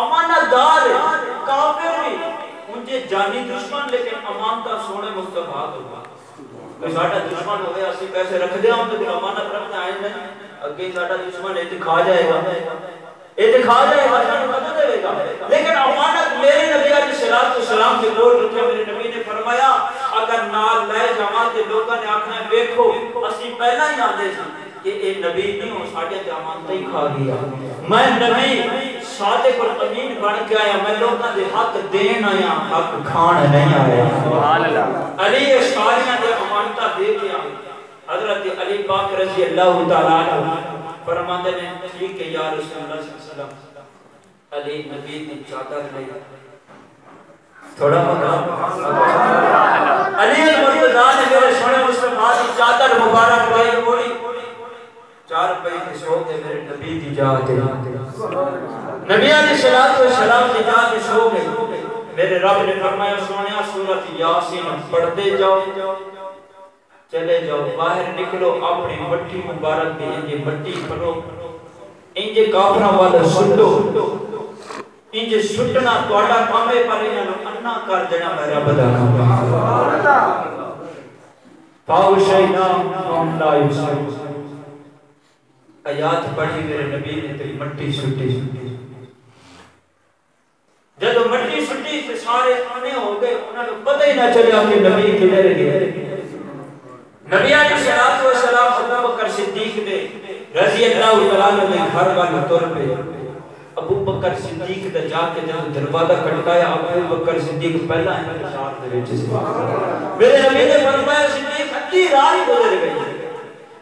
امانت دار ہے، کافر بھی انجے جانی دشمن لیکن امانتہ سونے مستفاد ہوگا. کوئی ساڑھا دشمن ہوئے اسی پیسے رکھ دے ہم تو امانت رکھنے آئے نہیں، اگے ساڑھا دشمن اعتقاد جائے گا، اعتقاد جائے گا، ساڑھا دے گا. لیکن امانت میرے نبی علیہ السلام کے بول رکھے. میرے نبی نے فرمایا اگر نال لائے جماعت کے لوگوں نے آکھنا دیکھو اسی پہلا ہی آدھے سے کہ اے نبی نہیں ہو ساڑھے جامانتہ ہی کھا گیا. میں نبی صادق اور امین بن کے آیا، میں لوگوں دے حق دین آیا، حق کھان نہیں آیا. علی اشعریہ نے امانتہ دے دیا. حضرت علی پاک رضی اللہ تعالیٰ عنہ فرماتے ہیں ٹھیک ہے یا رسول اللہ صلی اللہ علیہ وسلم. علی نبی نے چادر لے تھوڑا مقام علی المرتضیٰ نے میرے سونے مصطفیٰ کی چادر مبارک لائی موڑی 4 پہنے سو کے میرے نبی دی جا کے نبی علیہ السلام کی جا کے سو گئے. میرے رب نے فرمایا سونیا سورۃ یاسین پڑھتے جاؤ، چلے جاؤ باہر نکلو، اپنی مٹی مبارک دی انجے مٹی پڑھو، انجے کافرہ والا سٹو، انجے سٹنا توڑا کامے پر انہوں انہ کر دینا میرا بدانا. فاو شینا فاو لا یوسف آیات پڑھی میرے نبی نے تیری مٹی سٹی. جب مٹی سٹی تو سارے آنے ہو گئے، انہوں نے پتہ ہی نہ چلیا کہ نبی کدھر گئے. نبی علیہ السلام ابو بکر صدیق نے رضی اللہ تعالیٰ نے گھر والا طور پہ ابو بکر صدیق نے جا کے جب دروازہ کھٹکایا، ابو بکر صدیق پہلا انتظار دے وچ سی. میرے نبی نے فرمایا صدیق ادھی رات گزر گئی،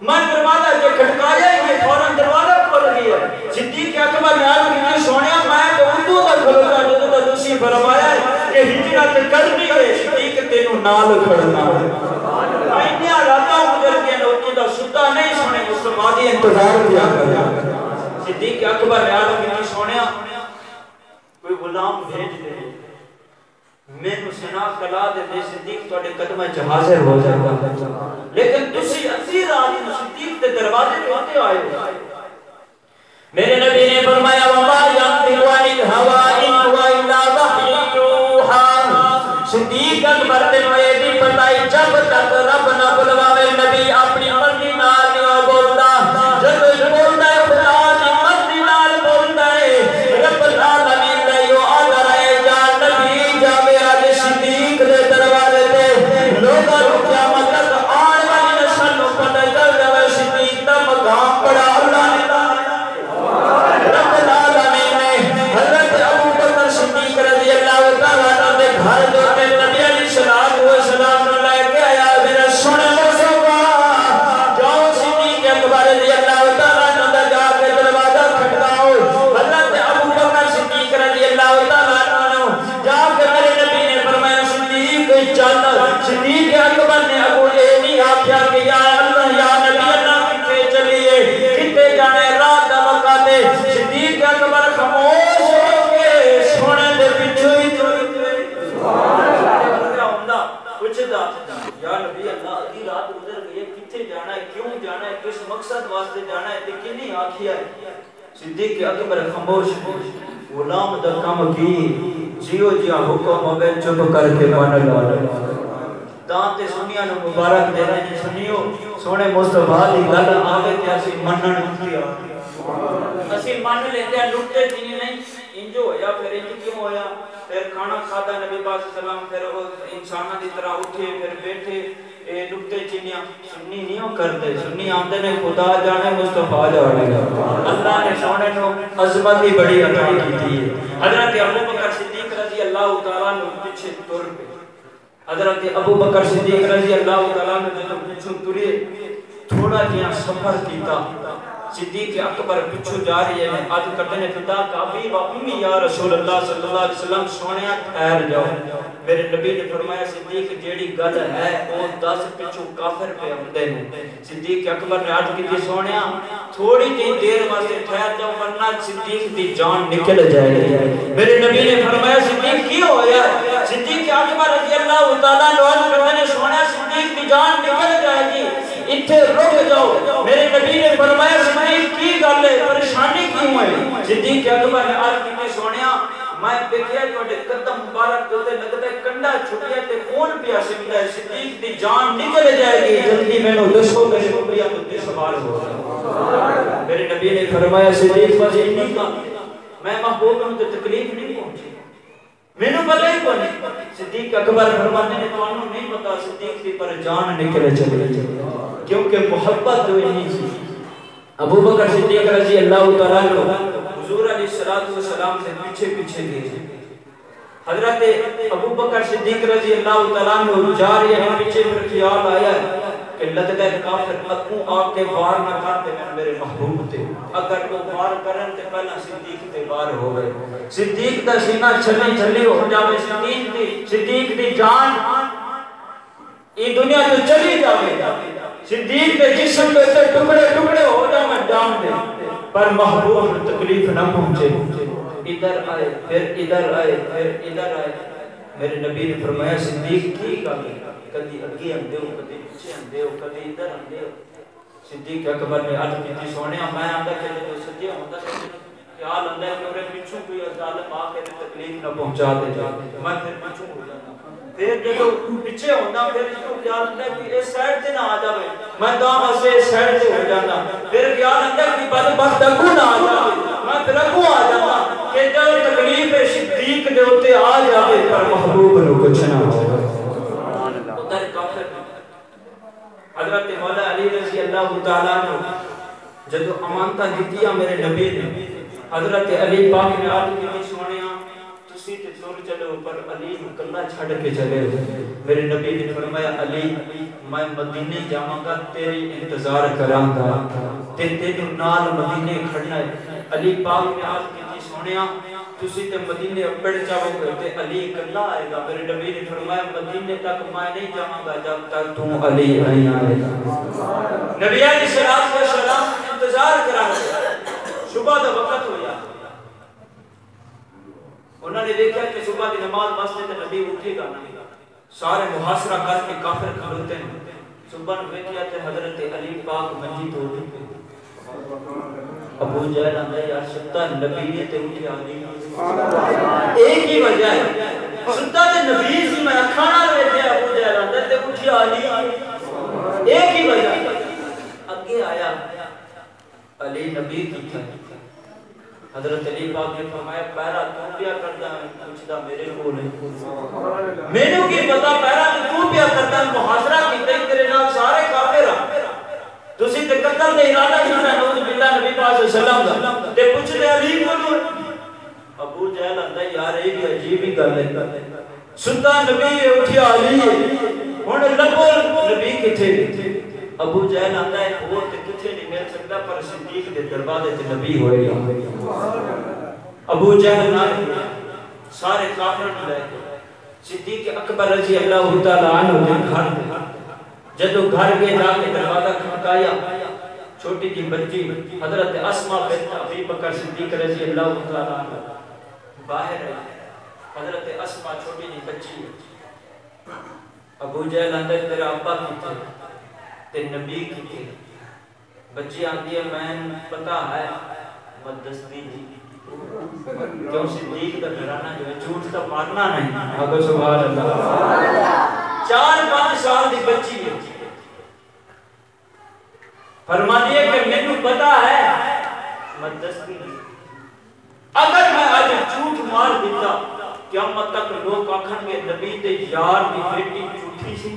میں دروازہ جو کھٹکایا یہ فوراً دروازہ کھل گیا. صدیق اکبر نے عرض کی سونیا میں تو اردو دا کھلوتا جدوں دا تسی فرمایا کہ ہجرت کرنی ہے صدیق تینوں نال کھڑنا ہے. مہینیاں راتاں گزر گئے لوگوں دا ستا نہیں سونے مصطفیٰ دی انتظار کیا کریا. صدیق اکبر نے عرض کی سونیا کوئی غلام بھیج دے میں سنا کلا دے دے صدیق تواڈے قدمہ چ حاضر ہو جائے گا. لیکن تسی اسی رات میں صدیق دے دروازے پہ آتے آئے ہو. میرے نبی نے فرمایا وما ينطق عن الهوى ان هو الا وحي يوحى. صدیق اکبر نے یہ بھی بتائی جب تک رب نہ بلواوے نبی اپنی مرضی نال نہیں بولتا. جب بولتا ہے خدا کی مرضی نال بولتا ہے. رب العالمین نے یو آدر ہے جا نبی جاوے آج صدیق دے دروازے تے لوگاں نوں قیامت تک آن والی نسل نوں پتہ چل جاوے صدیق دا مقام بڑا اللہ نے رب العالمین نے حضرت ابو بکر صدیق رضی اللہ تعالیٰ عنہ دے گھر جو تے نبی علیہ السلام نے لے کے آیا. میرا سنے مصطفیٰ جاؤ صدیق اکبر رضی اللہ تعالیٰ عنہ دا جا کے دروازہ کھٹکاؤ. حضرت ابو بکر صدیق رضی اللہ تعالیٰ عنہ جا کے میرے نبی نے فرمایا صدیق چل. صدیق اکبر نے ابو نہیں آکھیا کہ یا اللہ یا نبی اللہ کتے چلیے کتے جانے رات دا وقت دے. صدیق اکبر خاموش ہو کے سونے دے پیچھے ہی پوچھتا یا نبی اللہ ادھی رات گزر گئی ہے کتے جانا ہے، کیوں جانا ہے، کس مقصد واسطے جانا ہے، کنی آکھیا ہے. صدیق اکبر خاموش غلام دا کام کی جیو جیا حکم ہوئے چپ کر کے مان لا. دانتے سنیا نو مبارک دے رہے ہیں سنیو سونے مصطفیٰ دی گل آوے تے اسی منن کیا اسی مان لیتے ہیں لٹتے جی نہیں. انجو ہویا پھر انج کیوں ہویا، پھر کھانا کھادا نبی پاک سلام، پھر وہ انسانہ دی طرح اٹھے پھر بیٹھے لٹتے چینیاں. سنی نہیں ہو کرتے، سنی آندے نے خدا جانے مصطفیٰ جانے اللہ نے سونے نو عظمت ہی بڑی عطا کی تھی. حضرت ابو بکر صدیق رضی اللہ تعالیٰ نے پیچھے تر پہ حضرت ابو بکر صدیق رضی اللہ تعالیٰ نے جو پیچھے ترے تھوڑا جہاں سفر کیتا. صدیق اکبر پیچھے جا رہی ہے آج کرتے ہیں فدا کافی واقعی یا رسول اللہ صلی اللہ علیہ وسلم سونیا ٹھہر جاؤ. میرے نبی نے فرمایا صدیق جیڑی گل ہے وہ 10 پیچھے کافر پہ آمدے ہیں. صدیق اکبر نے عرض کی سونیا تھوڑی جی دیر واسطے ٹھہر جاؤ ورنہ صدیق دی جان نکل جائے گی. میرے نبی نے فرمایا صدیق کی ہویا ہے؟ صدیق اکبر رضی اللہ تعالیٰ عنہ عرض کرتے ہیں سونیا صدیق دی جان نکل جائے گی اتھے رک جاؤ. میرے نبی نے فرمایا صدیق کی گل ہے, پریشانی کیوں ہے؟ صدیق اکبر نے عرض کی سونیا میں دیکھیا تواڈے قدم مبارک تے لگدا ہے کنڈا چھٹیا تے خون پیا سکدا ہے, صدیق دی جان نکل جائے گی, جلدی مینوں دسو میرے نبی تے سوال ہو گیا. میرے نبی نے فرمایا صدیق بس اتنی کا میں محبوب ہوں تے تکلیف نہیں پہنچی, مینوں پتہ ہی کوئی. صدیق اکبر فرماتے ہیں تانوں نہیں پتا صدیق دی پر جان نکل چلی کیونکہ محبت تو نہیں سی. ابو بکر صدیق رضی اللہ تعالی عنہ حضور علیہ الصلوۃ والسلام سے پیچھے پیچھے گئے. حضرت ابو بکر صدیق رضی اللہ تعالی عنہ جا رہے ہیں, پیچھے پھر خیال آیا کہ لگتا ہے کافر اگوں آ کے وار نہ کرتے میرے محبوب تے, اگر وہ وار کرن تے پہلا صدیق تے وار ہوئے. صدیق دا سینہ چھلی چھلی ہو جاوے, صدیق دی جان یہ دنیا تو چلی جاوے, صدیق دے جسم دے ٹکڑے ٹکڑے ہو جاوے جان دے, پر محبوب تکلیف نہ پہنچے. ادھر آئے پھر ادھر آئے پھر ادھر آئے. میرے نبی نے فرمایا صدیق کی گل ہے, کدی اگے آندے ہو کدی پیچھے آندے ہو کدی ادھر آندے ہو. صدیق اکبر نے عرض کی سونیا میں آندا کہ جو سجے ہوندا تے خیال آندا ہے کہ میرے پیچھے کوئی ظالم آ کے تکلیف نہ پہنچا دے جائے, میں پھر پیچھے ہو جاتا. پھر جو پیچھے ہوندا پھر جو خیال آندا ہے کہ اس سائیڈ تے نہ آ جاوے, میں دام سے اس سائیڈ تے ہو جاتا. پھر خیال آندا ہے کہ بدبخت اگوں نہ آ جاوے, میں پھر اگوں آ جاتا کہ جو تکلیف صدیق دے اوتے آ جاوے پر محبوب نو کچھ نہ ہو. ادھر کافر حضرت مولا علی رضی اللہ تعالیٰ عنہ جدو امانتہ دیتیا میرے نبی نے, حضرت علی پاک نے عرض کی سونیا تسی تے تر چلو پر علی کلا چھڑ کے چلے. میرے نبی نے فرمایا علی میں مدینے جاواں گا تیری انتظار کراں گا تے تینوں نال مدینے کھڑنا ہے. علی پاک نے عرض کی سونیا تسی تے مدینے اپڑ جاؤ گے تے علی کلا آئے گا. میرے نبی نے فرمایا مدینے تک میں نہیں جاواں گا جب تک تو علی نہیں آئے گا. نبی علیہ الصلوۃ والسلام انتظار کراں گے. صبح دا وقت ہویا, انہوں نے دیکھا کہ صبح کی نماز مسجد نبی اٹھے گا نہیں, سارے محاصرہ کر کے کافر کھڑوتے ہیں. صبح نے دیکھا کہ حضرت علی پاک منجی تو اٹھے. ابو جہل آندا ہے یار ستا نبی نے تے اٹھیا نہیں, ایک ہی وجہ ہے ستا تے نبی سی میں اکھاں نال ویکھیا. ابو جہل آندا تے اٹھیا نہیں, ایک ہی وجہ. اگے آیا علی نبی کی تھا. حضرت علی پاک نے فرمایا پہرا تو پیا کردا ہے, پوچھدا میرے کول ہے, مینوں کی پتہ پہرا تو پیا کردا ہے, محاصرہ کیتے تیرے نال سارے کافر ہیں, تسی تے قتل دے ارادہ کیتا نعوذ باللہ نبی پاک صلی اللہ علیہ وسلم تے پوچھدے علی کول. ابو جہل آندا یار یہ بھی عجیب ہی گل ہے, ستا نبی اٹھیا علی ہن لبو نبی کتے. ابو جہل آندا ہے وہ تے کتے نہیں مل سکدا پر صدیق دے دروازے تے نبی ہوئے گا. ابو جہل نال سارے کافروں نے لے کے صدیق اکبر رضی اللہ تعالی عنہ دے گھر جدو گھر کے جا کے دروازہ کھٹکایا, چھوٹی کی بچی حضرت اسماء بنت ابی بکر صدیق رضی اللہ تعالی عنہ باہر ہے. حضرت اسماء چھوٹی کی بچی, ابو جہل اندر تیرا ابا کیتے تے نبی کیتے. بچی آتی ہے میں پتہ ہے مدستی جی کیوں صدیق دا گھرانہ جو ہے جھوٹ تو مارنا نہیں. آگے سبحان اللہ. 4-5 سال دی بچی ہے, فرماتی ہے کہ مینوں پتا ہے مدستی نہیں, اگر میں آج جھوٹ مار دیتا قیامت تک لوگ آکھن گے نبی تے یار دی بیٹی جھوٹی سی.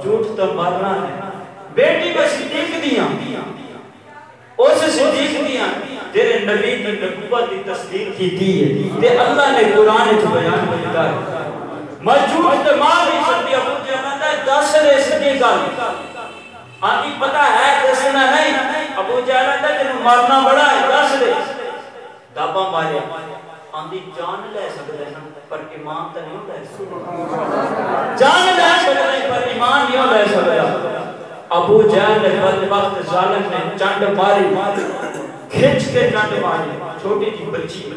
جھوٹ تو مارنا ہے. بیٹی میں صدیق دیاں, اس صدیق دیاں تیرے نبی کی نبوت کی تصدیق کی ہے تے اللہ نے قرآن وچ بیان کیتا ہے. میں جھوٹ تے مار نہیں سکتی. ابو جہل آندا ہے 10 دے سچی گل آندی پتہ ہے دسنا نہیں. ابو جہل آندا تینوں مارنا بڑا ہے 10 دے. دابا ماریا آندی جان لے سکدا ہے پر ایمان تے نہیں لے سکدا. جان لے سکدا ہے پر ایمان نہیں لے سکدا. ابو جہل نے بدبخت ظالم نے چنڈ ماری, کھچ کے چنڈ ماری. چھوٹی جی بچی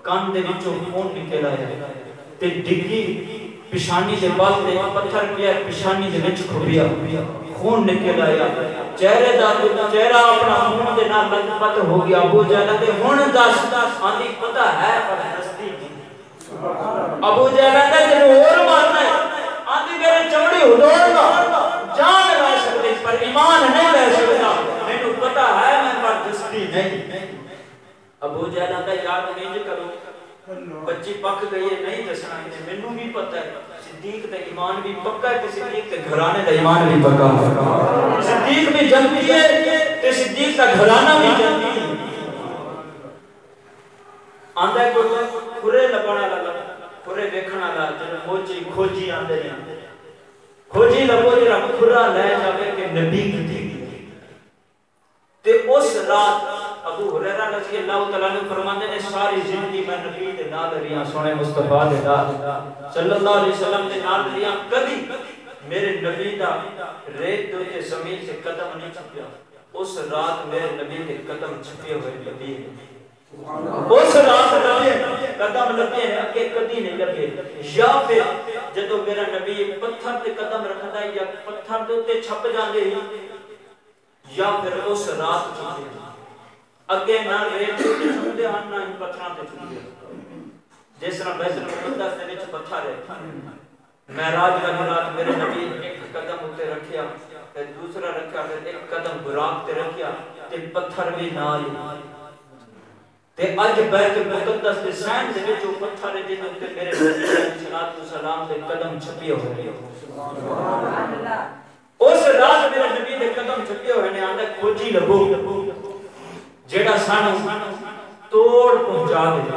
کان دے وچوں خون نکل آیا تے ڈگی پیشانی دے بال تے پتھر پیا پیشانی دے وچ کھبیا خون نکل آیا چہرے دا چہرہ اپنا خون دے نال لت پت ہو گیا ابو جہل تے ہن دس آندی پتہ ہے پر دستی ابو جہل نے تینوں اور مارنا ہے آندی میرے چمڑی ہڈوڑ دا جان لے سکتے پر ایمان نہیں لے سکتا مینوں پتہ ہے میں پر دستی نہیں ابو جہل دا یاد نہیں کرو بچی پک گئی ہے نہیں دسنا مینوں بھی پتہ ہے صدیق دا ایمان بھی پکا ہے کہ صدیق کے گھرانے دا ایمان بھی پکا ہے صدیق بھی جنتی ہے کہ صدیق کا گھرانہ بھی جنتی ہے آندہ ہے کوئی کھرے لبانا لگا کھرے بیکھنا لگا جنہوں موچی کھوجی آندے ہیں کھوجی لبو جنہا کھرا لے جاوے کہ نبی کی تھی تے اس رات ابو حریرہ رضی اللہ تعالیٰ نے فرماندے نے ساری زندگی میں نبی دے نال رہیاں سونے مصطفیٰ دے نال صلی اللہ علیہ وسلم دے نال رہیاں کبھی میرے نبی دا ریت دو تے زمین سے قدم نہیں چھپیا اس رات میرے نبی کے قدم چھپے ہوئے نبی اس رات نبی قدم لبے ہیں کہ کدی نہیں لبے یا پھر جدو میرا نبی پتھر تے قدم رکھتا ہے یا پتھر تے چھپ جاندے ہی یا پھر اس رات چھپے اگے نہ ریت تے چھپدے ہن نہ ان پتھراں تے چھپدے جس طرح بیت المقدس دے وچ پتھر ہے معراج والی رات میرے نبی ایک قدم اوتے رکھیا تے دوسرا رکھیا پھر ایک قدم براق تے رکھیا تے پتھر بھی نال تے اج بیت المقدس دے سین دے وچ او پتھر ہے جن تے میرے نبی علیہ الصلوۃ والسلام دے قدم چھپے ہوئے سبحان اللہ اس رات میرے نبی دے قدم چھپے ہوئے نے آندا کھوجی لبو جیڑا سانو توڑ پہنچا دے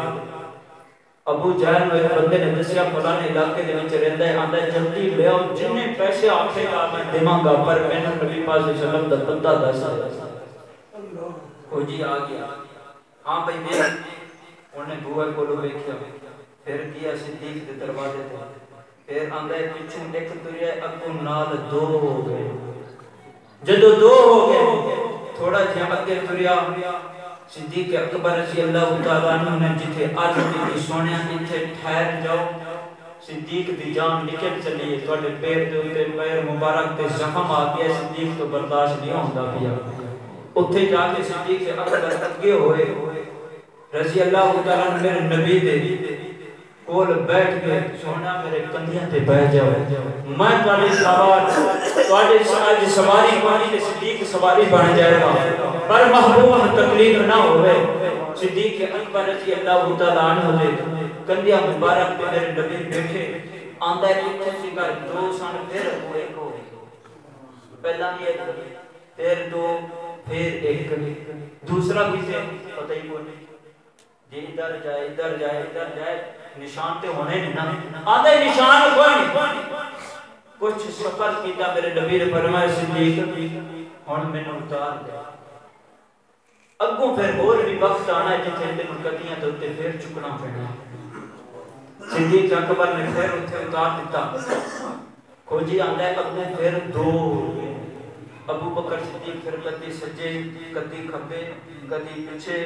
ابو جہل نے بندے نے دسیا فلانے علاقے دے وچ رہندا ہے آندا جلدی لے آؤ جنے پیسے آکھے گا میں دیواں گا پر میں نبی پاک صلی اللہ علیہ وسلم دا بندہ دس کھوجی آ گیا ہاں بھائی میرے انہیں بوئے کولو ویکھیا پھر کیا صدیق دے دروازے تے پھر آندا ہے پچھوں ایک تریا اگوں نال دو ہو گئے جدو دو ہو گئے تھوڑا جہاں اگے تریا صدیق اکبر رضی اللہ تعالیٰ عنہ نے جتھے آج کی سونیا اتھے ٹھہر جاؤ صدیق دی جان نکل چلیے توڑے پیر دے پیر مبارک تے زخم آ گیا صدیق تو برداشت نہیں ہوندا پیا اتھے جا کے صدیق اکبر اگے ہوئے رضی اللہ تعالیٰ عنہ میرے نبی دے کول بیٹھ کے سونا میرے کندھیاں تے بیٹھ جاؤ میں تواڈے سواری کوئی تے صدیق سواری بن جائے گا پر محبوب تکلیف نہ ہوئے صدیق اکبر رضی اللہ تعالیٰ عنہ دے کندھیاں مبارک پہ میرے نبی بیٹھے آندا ہے کہ سکر دو سن پھر ہوئے کو پہلا بھی ایک پھر دو پھر ایک دوسرا بھی سے پتہ ہی کوئی جی ادھر جائے ادھر جائے ادھر جائے نشان تے ہونے نہیں نا آدھے نشان کوئی نہیں کچھ سفر کیتا میرے نبی نے فرمایا صدیق ہن مینوں اتار دے اگوں پھر اور بھی وقت آنا ہے جتھے تینوں کدیاں تے اوتے پھر چکنا پینا صدیق اکبر نے پھر اوتھے اتار دتا کھوجی آندا ہے اگوں پھر دو ابو بکر صدیق پھر کدی سجے کدی کھبے کدی پیچھے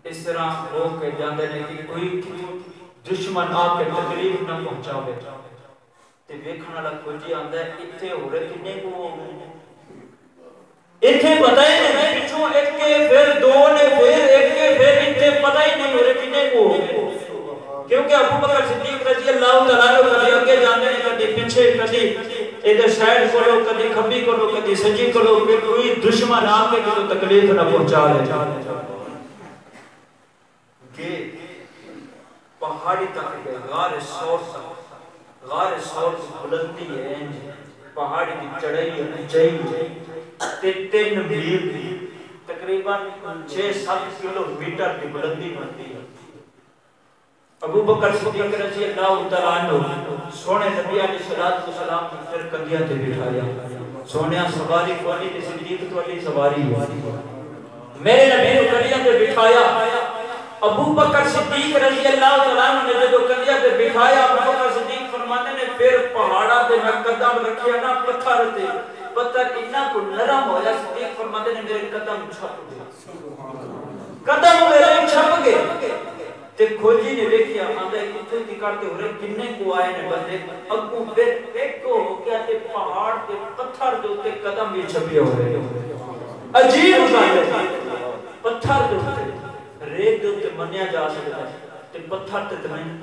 اس طرح ہو کے جاندے نے کہ کوئی دشمن آ کے تکلیف نہ پہنچاوے تے ویکھن والا کھوجی آندا ہے ایتھے ہو رہے کنے کو ایتھے پتہ ہی نہیں پچھوں ایک کے پھر دو نے پھر ایک کے پھر ایتھے پتہ ہی نہیں ہو رہے کنے کو کیونکہ ابو بکر صدیق رضی اللہ تعالیٰ عنہ کبھی اگے جاندے نے کبھی پیچھے کبھی ادھر سائیڈ کرو کبھی کھبی کرو کبھی سجی کرو کہ کوئی دشمن آ کے تو تکلیف نہ پہنچا لے کہ پہاڑی تک گئے غار سور بلندی ہے پہاڑی کی چڑھائی اونچائی تے 3 میل تقریباً 6-7 کلومیٹر کی بلندی بنتی ہے ابو بکر صدیق رضی اللہ تعالیٰ عنہ سونے نبی علیہ السلام کی پھر کندھیاں تے بٹھایا سونیا سواری کوئی تے صدیق والی سواری میرے نبی کو کندھیاں تے بٹھایا ابو بکر صدیق رضی اللہ تعالیٰ عنہ نے جو کندھیاں تے بٹھایا ابو بکر صدیق فرماتے نے پھر پہاڑا تے میں قدم رکھیا نا پتھر اتنا کو نرم ہویا صدیق فرماتے نے میرے قدم چھپ گئے تے کھوجی نے دیکھیا آندا کتھوں دی کرتے ہو رہے کنے کو آئے نے بندے اگوں پھر ایک کو ہو گیا تے پہاڑ تے پتھر دے اوتے قدم بھی چھپے ہو رہے عجیب گل ہے پتھر دے اوتے ریت دے اوتے منیا جا سکتا ہے تے پتھر تے نہیں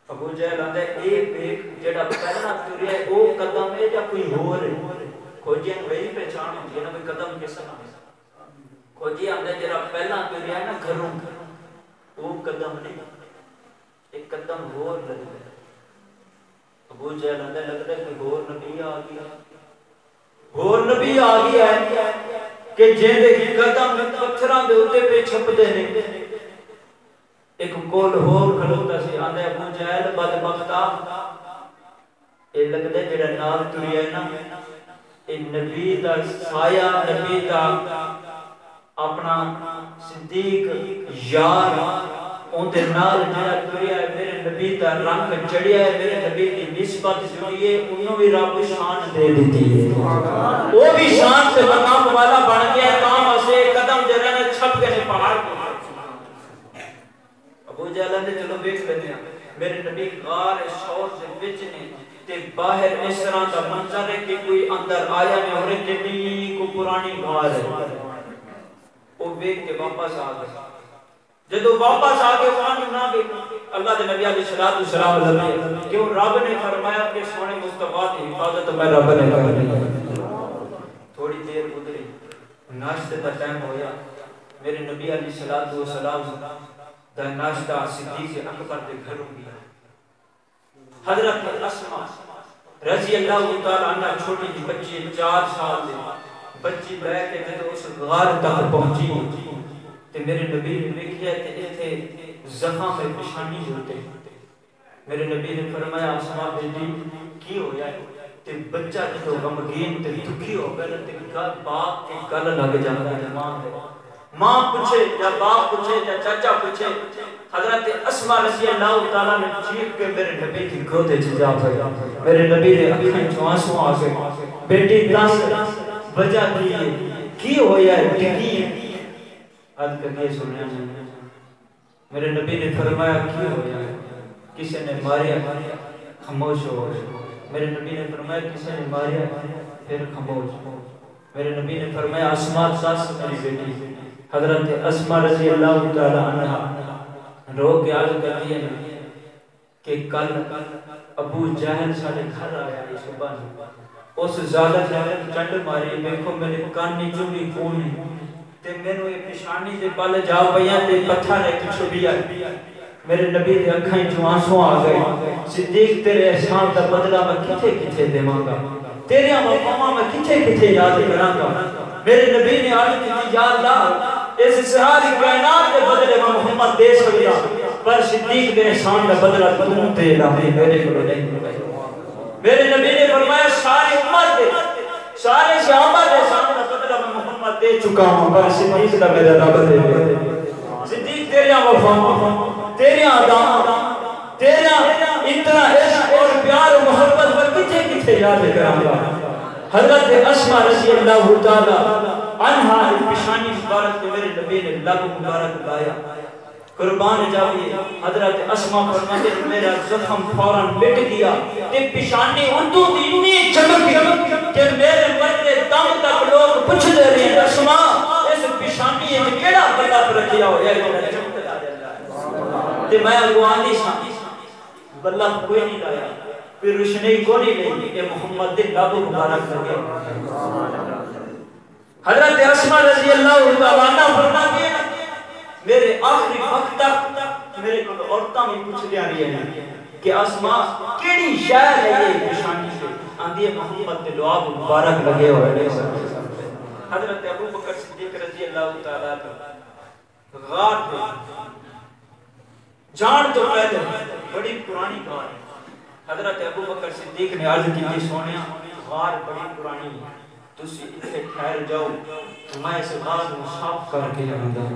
ابو جہل آندا ایک جڑا پہلا تریا ہے او قدم ہے یا کوئی اور ہے کھوجی نے وہی پہچان ہوندی ہے نا کوئی قدم کس طرح کھوجی آندا جڑا پہلا تریا ہے نا گھروں وہ قدم نہیں ایک قدم اور لگ گیا ابو جہل آندا لگدا ہے کہ اور نبی آ گیا اور نبی آ گیا ہے کہ جیندے قدم پتھراں دے اوتے پہ چھپدے نے ایک کول ہور کھلوتا سی آندا ابو جہل بدبختا اے لگدا جڑا نال تریا ہے نا اے نبی دا سایہ نبی دا اپنا صدیق یار اون دے نال جڑا تریا ہے میرے نبی دا رنگ چڑھیا ہے میرے نبی دی نسبت جڑی ہے انہوں بھی رب شان دے دیتی ہے وہ بھی شان سے مقام والا بن گیا ہے کام اسے قدم جڑا نے چھپ کے پہاڑ کو ابو جہل نے چلو دیکھ لیتے ہیں میرے نبی غار شور سے وچ نے تے باہر اس طرح کا منظر ہے کہ کوئی اندر آیا نہیں اور کتنی کو پرانی غار ہے وہ دیکھ کے واپس آ گیا جدو واپس آ کے وہاں نہ بھی اللہ دے نبی علیہ الصلوۃ والسلام علیہ کہ رب نے فرمایا کہ سونے مصطفیٰ کی حفاظت میں رب نے کرنی تھوڑی دیر گزری ناشتے کا ٹائم ہویا میرے نبی علیہ الصلوۃ والسلام دا ناشتہ صدیق اکبر دے گھروں گیا حضرت اسماء رضی اللہ تعالی عنہ چھوٹی جی بچی 4 سال دی بچی لے کے جب اس غار تک پہنچی تے میرے نبی نے دیکھا کہ ایتھے زخم میں پیشانی ہوتے میرے نبی نے فرمایا اسماء بیٹی کی ہویا ہے تے بچہ جو غمگین تے دکھی ہو گیا تے باپ کے گل لگ جاتا ہے ماں پوچھے یا باپ پوچھے یا چاچا پوچھے حضرت اسماء رضی اللہ تعالیٰ نے چیخ کے میرے نبی کی گودے جا پڑی میرے نبی نے اکھیں چوں آنسو آ گئے بیٹی دس وجہ کی ہویا ہے ڈگی ہے حد کر کے سنیا میرے نبی نے فرمایا کی ہویا ہے کسی نے ماریا خاموش ہو میرے نبی نے فرمایا کسی نے ماریا پھر خاموش میرے نبی نے فرمایا اسماء دس میری بیٹی حضرت اسماء رضی اللہ تعالی عنہ رو کے عرض کرتی ہے کہ کل ابو جہل سارے گھر آیا ہے صبح اس زیادہ چنڈ ماری دیکھو میرے کان جو بھی خون ہے تے مینوں یہ پیشانی دے پل جا پیاں تے پتھر ایک چھبی آئی میرے نبی دے اکھاں چوں آنسو آ گئے صدیق تیرے احسان دا بدلہ میں کتھے کتھے دیواں گا تیرے وفاواں میں کتھے کتھے یاد کراں گا میرے نبی نے عرض کی یا اللہ اس ساری کائنات کے بدلے میں محمد دے سکتا پر صدیق دے احسان کا بدلہ تو دے لا میرے کو نہیں میرے نبی نے فرمایا ساری امت دے سارے صحابہ دے احسان کا بدلہ میں محمد دے چکا ہوں پر صدیق دا میرا رب دے صدیق تیرے وفا تیرے اداں تیرا اتنا عشق اور پیار و محبت پر کتھے کتھے یاد کراں گا حضرت اسماء رضی اللہ تعالی عنہا پیشانی مبارک کے میرے نبی نے لب مبارک لایا قربان جاویے حضرت اسماء فرماتے ہیں میرا زخم فوراً مٹ گیا تے پیشانی اندو دی اتنی چمک کہ میرے مرتے دم تک لوگ پوچھ دے رہے ہیں اسماء اس پیشانی میں کیڑا بڑا رکھیا ہو یا چمکتا ہے تے میں اگوانی سا بلہ کوئی نہیں لایا پھر روشنی کو نہیں کہ محمد دے لب مبارک لگے حضرت اسماء رضی اللہ عنہ فرماتی ہیں میرے آخری وقت تک میرے کو عورتاں بھی پوچھ دیا رہی ہیں کہ اسماء کیڑی شہر ہے یہ نشانی سے آندھی محمد دے لعاب مبارک لگے ہوئے حضرت ابو بکر صدیق رضی اللہ تعالیٰ کا غار پہ جان تو پہلے بڑی پرانی غار ہے حضرت ابو بکر صدیق نے عرض کی سونیا غار بڑی پرانی ہے تسی اتنے ٹھہر جاؤ میں اس غار کو صاف کر کے آندا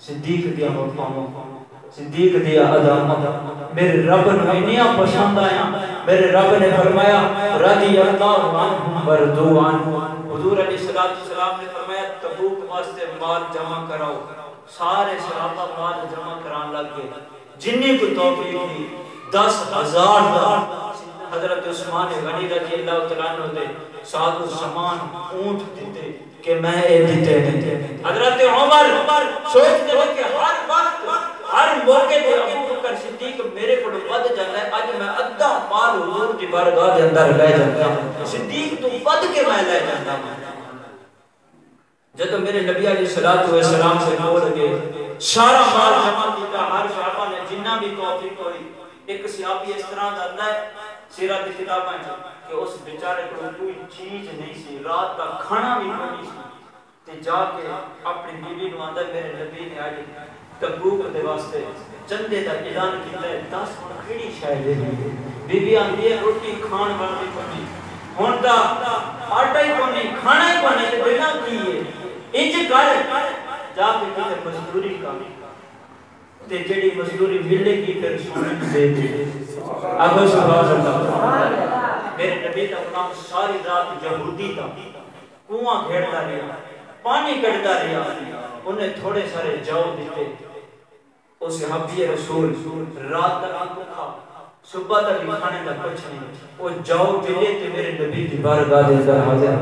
صدیق دیا وفاواں صدیق دیا ادامت میرے رب نے انیا پسند آیا میرے رب نے فرمایا رضی اللہ عنہم ورضوا عنہ حضور علیہ الصلوۃ والسلام نے فرمایا تبوک واسطے مال جمع کراؤ سارے صحابہ مال جمع کران لگ گئے جنہی کو توفیق دی 10,000 حضرت عثمان غنی رضی اللہ تعالیٰ عنہ دے ساتھ سامان اونٹ دیتے کہ میں اے دیتے حضرت عمر سوچتے ہیں کہ ہر وقت ہر موقع پہ ابو بکر صدیق میرے کو ود جاتا ہے آج میں ادھا مال حضور کی بارگاہ کے اندر لے جاتا ہوں صدیق تو ود کے میں لے جاتا ہوں جب میرے نبی علیہ السلام سے بول گئے سارا مال جمع کیتا ہر صحابہ نے جنہ بھی توفیق ہوئی ایک صحابی اس طرح جاتا ہے سیرت کی کتابیں کہ اس بیچارے کو کوئی چیز نہیں سی رات کا کھانا بھی نہیں سی تے جا کے اپنی بیوی نو آندا میرے نبی نے آج تبوک دے واسطے چندے دا اعلان کیتا ہے 10 کیڑی شے دے بی بی آندی ہے روٹی کھان والی کوئی ہن دا آٹا ہی کوئی کھانا ہی کوئی تے دینا کی ہے انج کر جا کے کتے مزدوری کا تے جڑی مزدوری ملے گی پھر سونے دے دے اب سبحان اللہ میرے نبی دا نام ساری رات یہودی تھا کنواں گھیڑتا رہا پانی کٹتا رہا انہیں تھوڑے سارے جو دیتے اس صحابی رسول رات تک بھوکا صبح تک کھانے کا کچھ نہیں وہ جو ملے تے میرے نبی دی بارگاہ دے اندر حاضر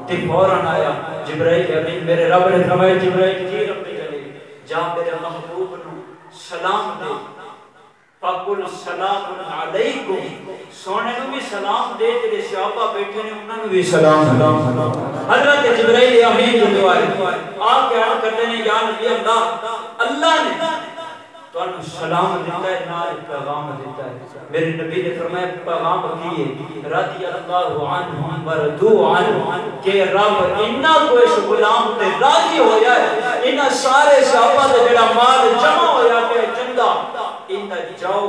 تے فوراً آیا جبرائیل امین میرے رب نے فرمایا جبرائیل جی رب چلے جا میرے محبوب نو سلام دے فقل سلام علیکم سونے نو بھی سلام دے تیرے صحابہ بیٹھے نے انہوں نے بھی سلام حضرت جبرائیل امین جو دعائے آپ کیا کرتے ہیں یا نبی اللہ نے تو انہوں سلام دیتا ہے نال پیغام دیتا ہے میرے نبی نے فرمایا پیغام کیے رضی اللہ عنہم وردو عنہ کہ رب انہا کو اس غلام تے راضی ہو جائے انہا سارے صحابہ تے جڑا مال جمع ہو جاتے چندہ انہا جاؤ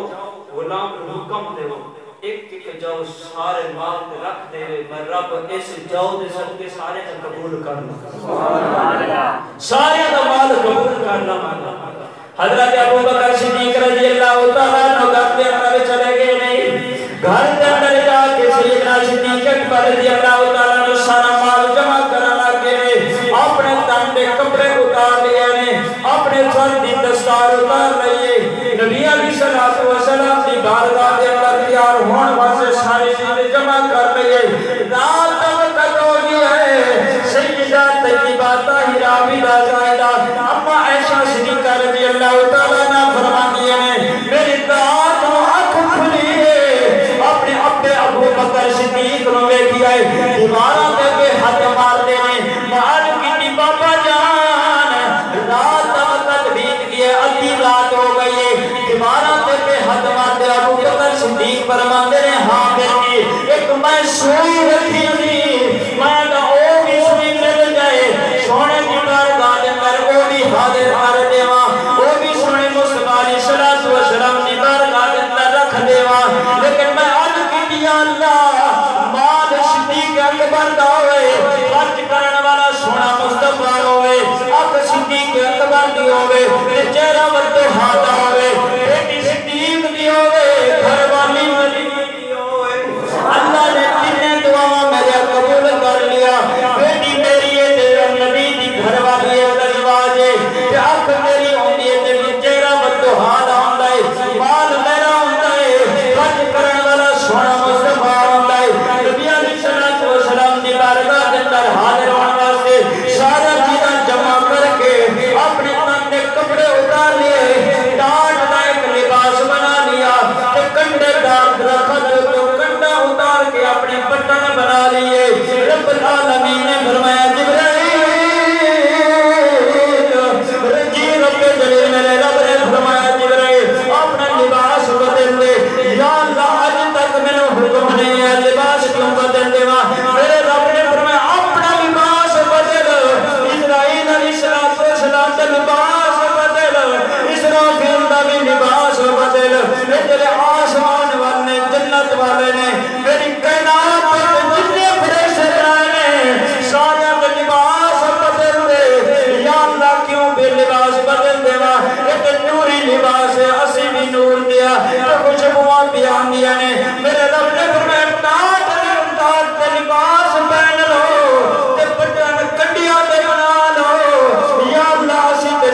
غلام حکم دے ہو ایک ایک جاؤ سارے مال تے رکھ دے میں رب اس جاؤ دے سب کے سارے تے قبول کرنا سارے دا مال قبول کرنا حضرت ابو بکر صدیق رضی اللہ تعالیٰ عنہ گھر کے اندر چلے گئے نہیں گھر کے اندر جا کے سیدنا صدیق اکبر رضی اللہ تعالیٰ عنہ سارا مال جمع کرنا لگے اپنے تن دے کپڑے اتار لیے نے اپنے سر دی دستار اتار لیے نبی علیہ السلام دی بارگاہ کے اندر تیار ہون واسطے ساری چیزیں جمع کر لیے رات وقت ہو گیا ہے سیدہ طیبہ طاہرہ بلا زائدہ اما عائشہ صدیقہ رضی اللہ تعالیٰ نے فرماتی ہے میری ذات و آنکھ کھلی ہے اپنے ابو بکر صدیق نو دیکھی ہے دیواراں تے کے ہاتھ مار دینے مار کی بابا جان رات وقت بیت گیا ادھی رات ہو گئی ہے دیواراں تے کے ہاتھ مار دے ابو بکر صدیق فرماتے ہیں ہاں بیٹی ایک میں سوئی رکھی تھی میں دا او بھی سوئی مل جائے سونے کی بارگاہ دے اندر او بھی حاضر کر دیواں لیکن میں عرض کی دیا اللہ مال صدیق اکبر دا ہوئے خرچ کرنے والا سونا مصطفیٰ ہوئے اب صدیق اکبر دی ہوئے چہرہ ورطے ہاتھا ہوئے بیٹی صدیق دی ہوئے گھر والی مدینہ دی ہوئے اللہ نے تینے دعاوں میرے قبول کر لیا بیٹی میری ہے تیرے نبی دی گھر والی ہے دزواج ہے کہ اب میری ہوندی ہے تیرے چہرہ ورطے ہاتھا ہوندہ ہے مال میرا کرنے والا سونا مصطفیٰ ہوتا ہے نبی علیہ السلام دی بارگاہ کے اندر حاضر ہونے واسطے سارا چیزاں جمع کر کے اپنے تن کے کپڑے اتار لیے ڈانٹ کا ایک لباس بنا لیا کہ کنڈے ڈانٹ رکھت تو کنڈا اتار کے اپنے بٹن بنا لیے رب العالمین نے فرمایا جبرائیل جی رب جلیل میرے رب نے فرمایا جبرائیل اپنا لباس بدل دے یا اللہ آج تک میں نے حکم نہیں ہے لباس کیوں بدل دے میرے رب نے فرمایا اپنا لباس بدل اسرائیل علیہ السلام کا لباس بدل اسرافیل کا بھی لباس بدل تیرے آسمان والے جنت والے نے میری کائنات پر جتنے فرشتے آئے نے سارے کا لباس بدل دے یا اللہ کیوں بھی لباس بدل دے ایک نوری لباس ہے اسی بھی نور دیا تو کچھ بوان بھی آن دیا نے میرے رب نے فرمایا تاج تے لباس پہن لو تے بٹن کنڈیاں تے بنا لو یا اللہ اسی تے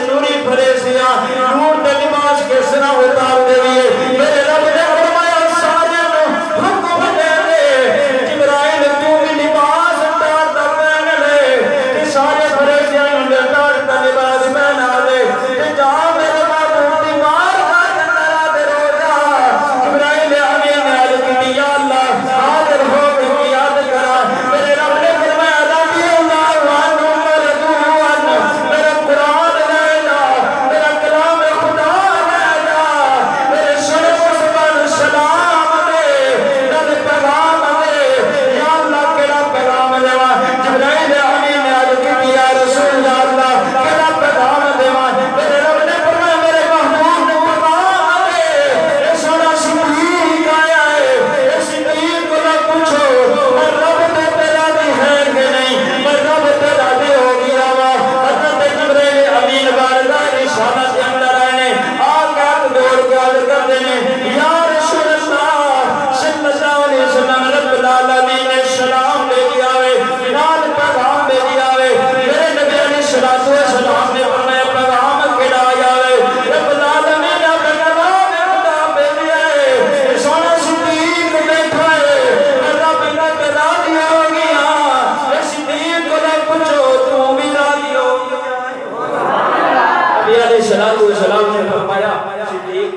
نبی علیہ السلام نے فرمایا صدیق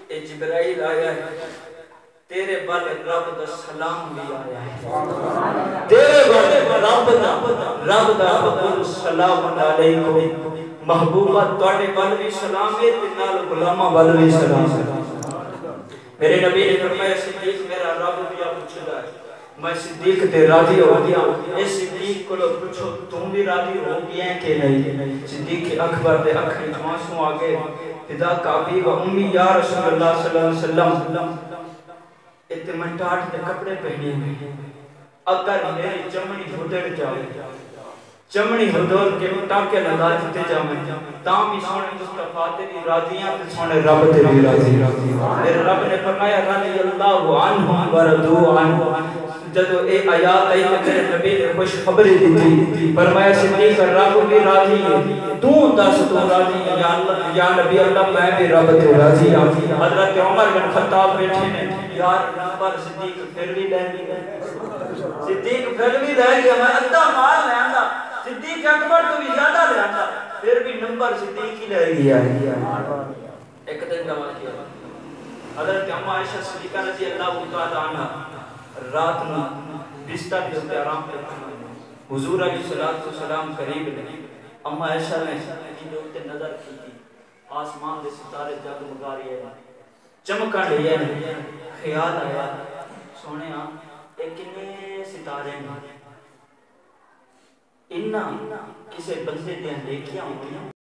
اے جبرائیل آیا ہے تیرے بل رب دا سلام بھی آیا ہے تیرے بل رب دا سلام علیکم محبوبہ توڑے بل بھی سلام ہے تنال غلامہ بل بھی سلام ہے میرے نبی نے فرمایا صدیق میرا رب بھی پوچھدا ہے میں صدیق تے راضی ہو گیا اے صدیق کو پوچھو تم بھی راضی ہو گیا کہ نہیں صدیق اکبر دے اکھیں آنسو آ گئے فدا کعبی و امی یا رسول اللہ صلی اللہ علیہ وسلم اتنے ٹاٹ دے کپڑے پہنے ہوئے اگر میری چمڑی ہدڑ جائے چمڑی ہدڑ کے ٹاکے لگا دیتے جاؤں تاں بھی سونے مصطفیٰ تیری راضیاں تے سونے رب تیری راضی میرے رب نے فرمایا رضی اللہ عنہم ورضوا عنہ جدو اے آیات آئی کہ میرے نبی نے خوش خبری دیتی فرمایا صدیق رب بھی راضی ہے تو دس تو راضی ہے یا نبی اللہ میں بھی رب تے راضی ہوں حضرت عمر بن خطاب بیٹھے نے یار نمبر صدیق پھر بھی لے لیا صدیق پھر بھی لے لیا میں ادھا مال لے آندا صدیق اکبر تو بھی زیادہ لے آندا پھر بھی نمبر صدیق ہی لے لیا ایک دن جمع کیا حضرت اما عائشہ صدیقہ رضی اللہ تعالی عنہ رات میں بستر کے اوپر آرام کرتے حضور علیہ السلام قریب لگے اما عائشہ نے ان اوپر نظر کی تھی آسمان دے ستارے جگمگا رہے ہیں چمکا رہے ہیں خیال آیا سونے ایک کتنے ستارے ہیں انہاں کسے بندے دے لے کے آؤں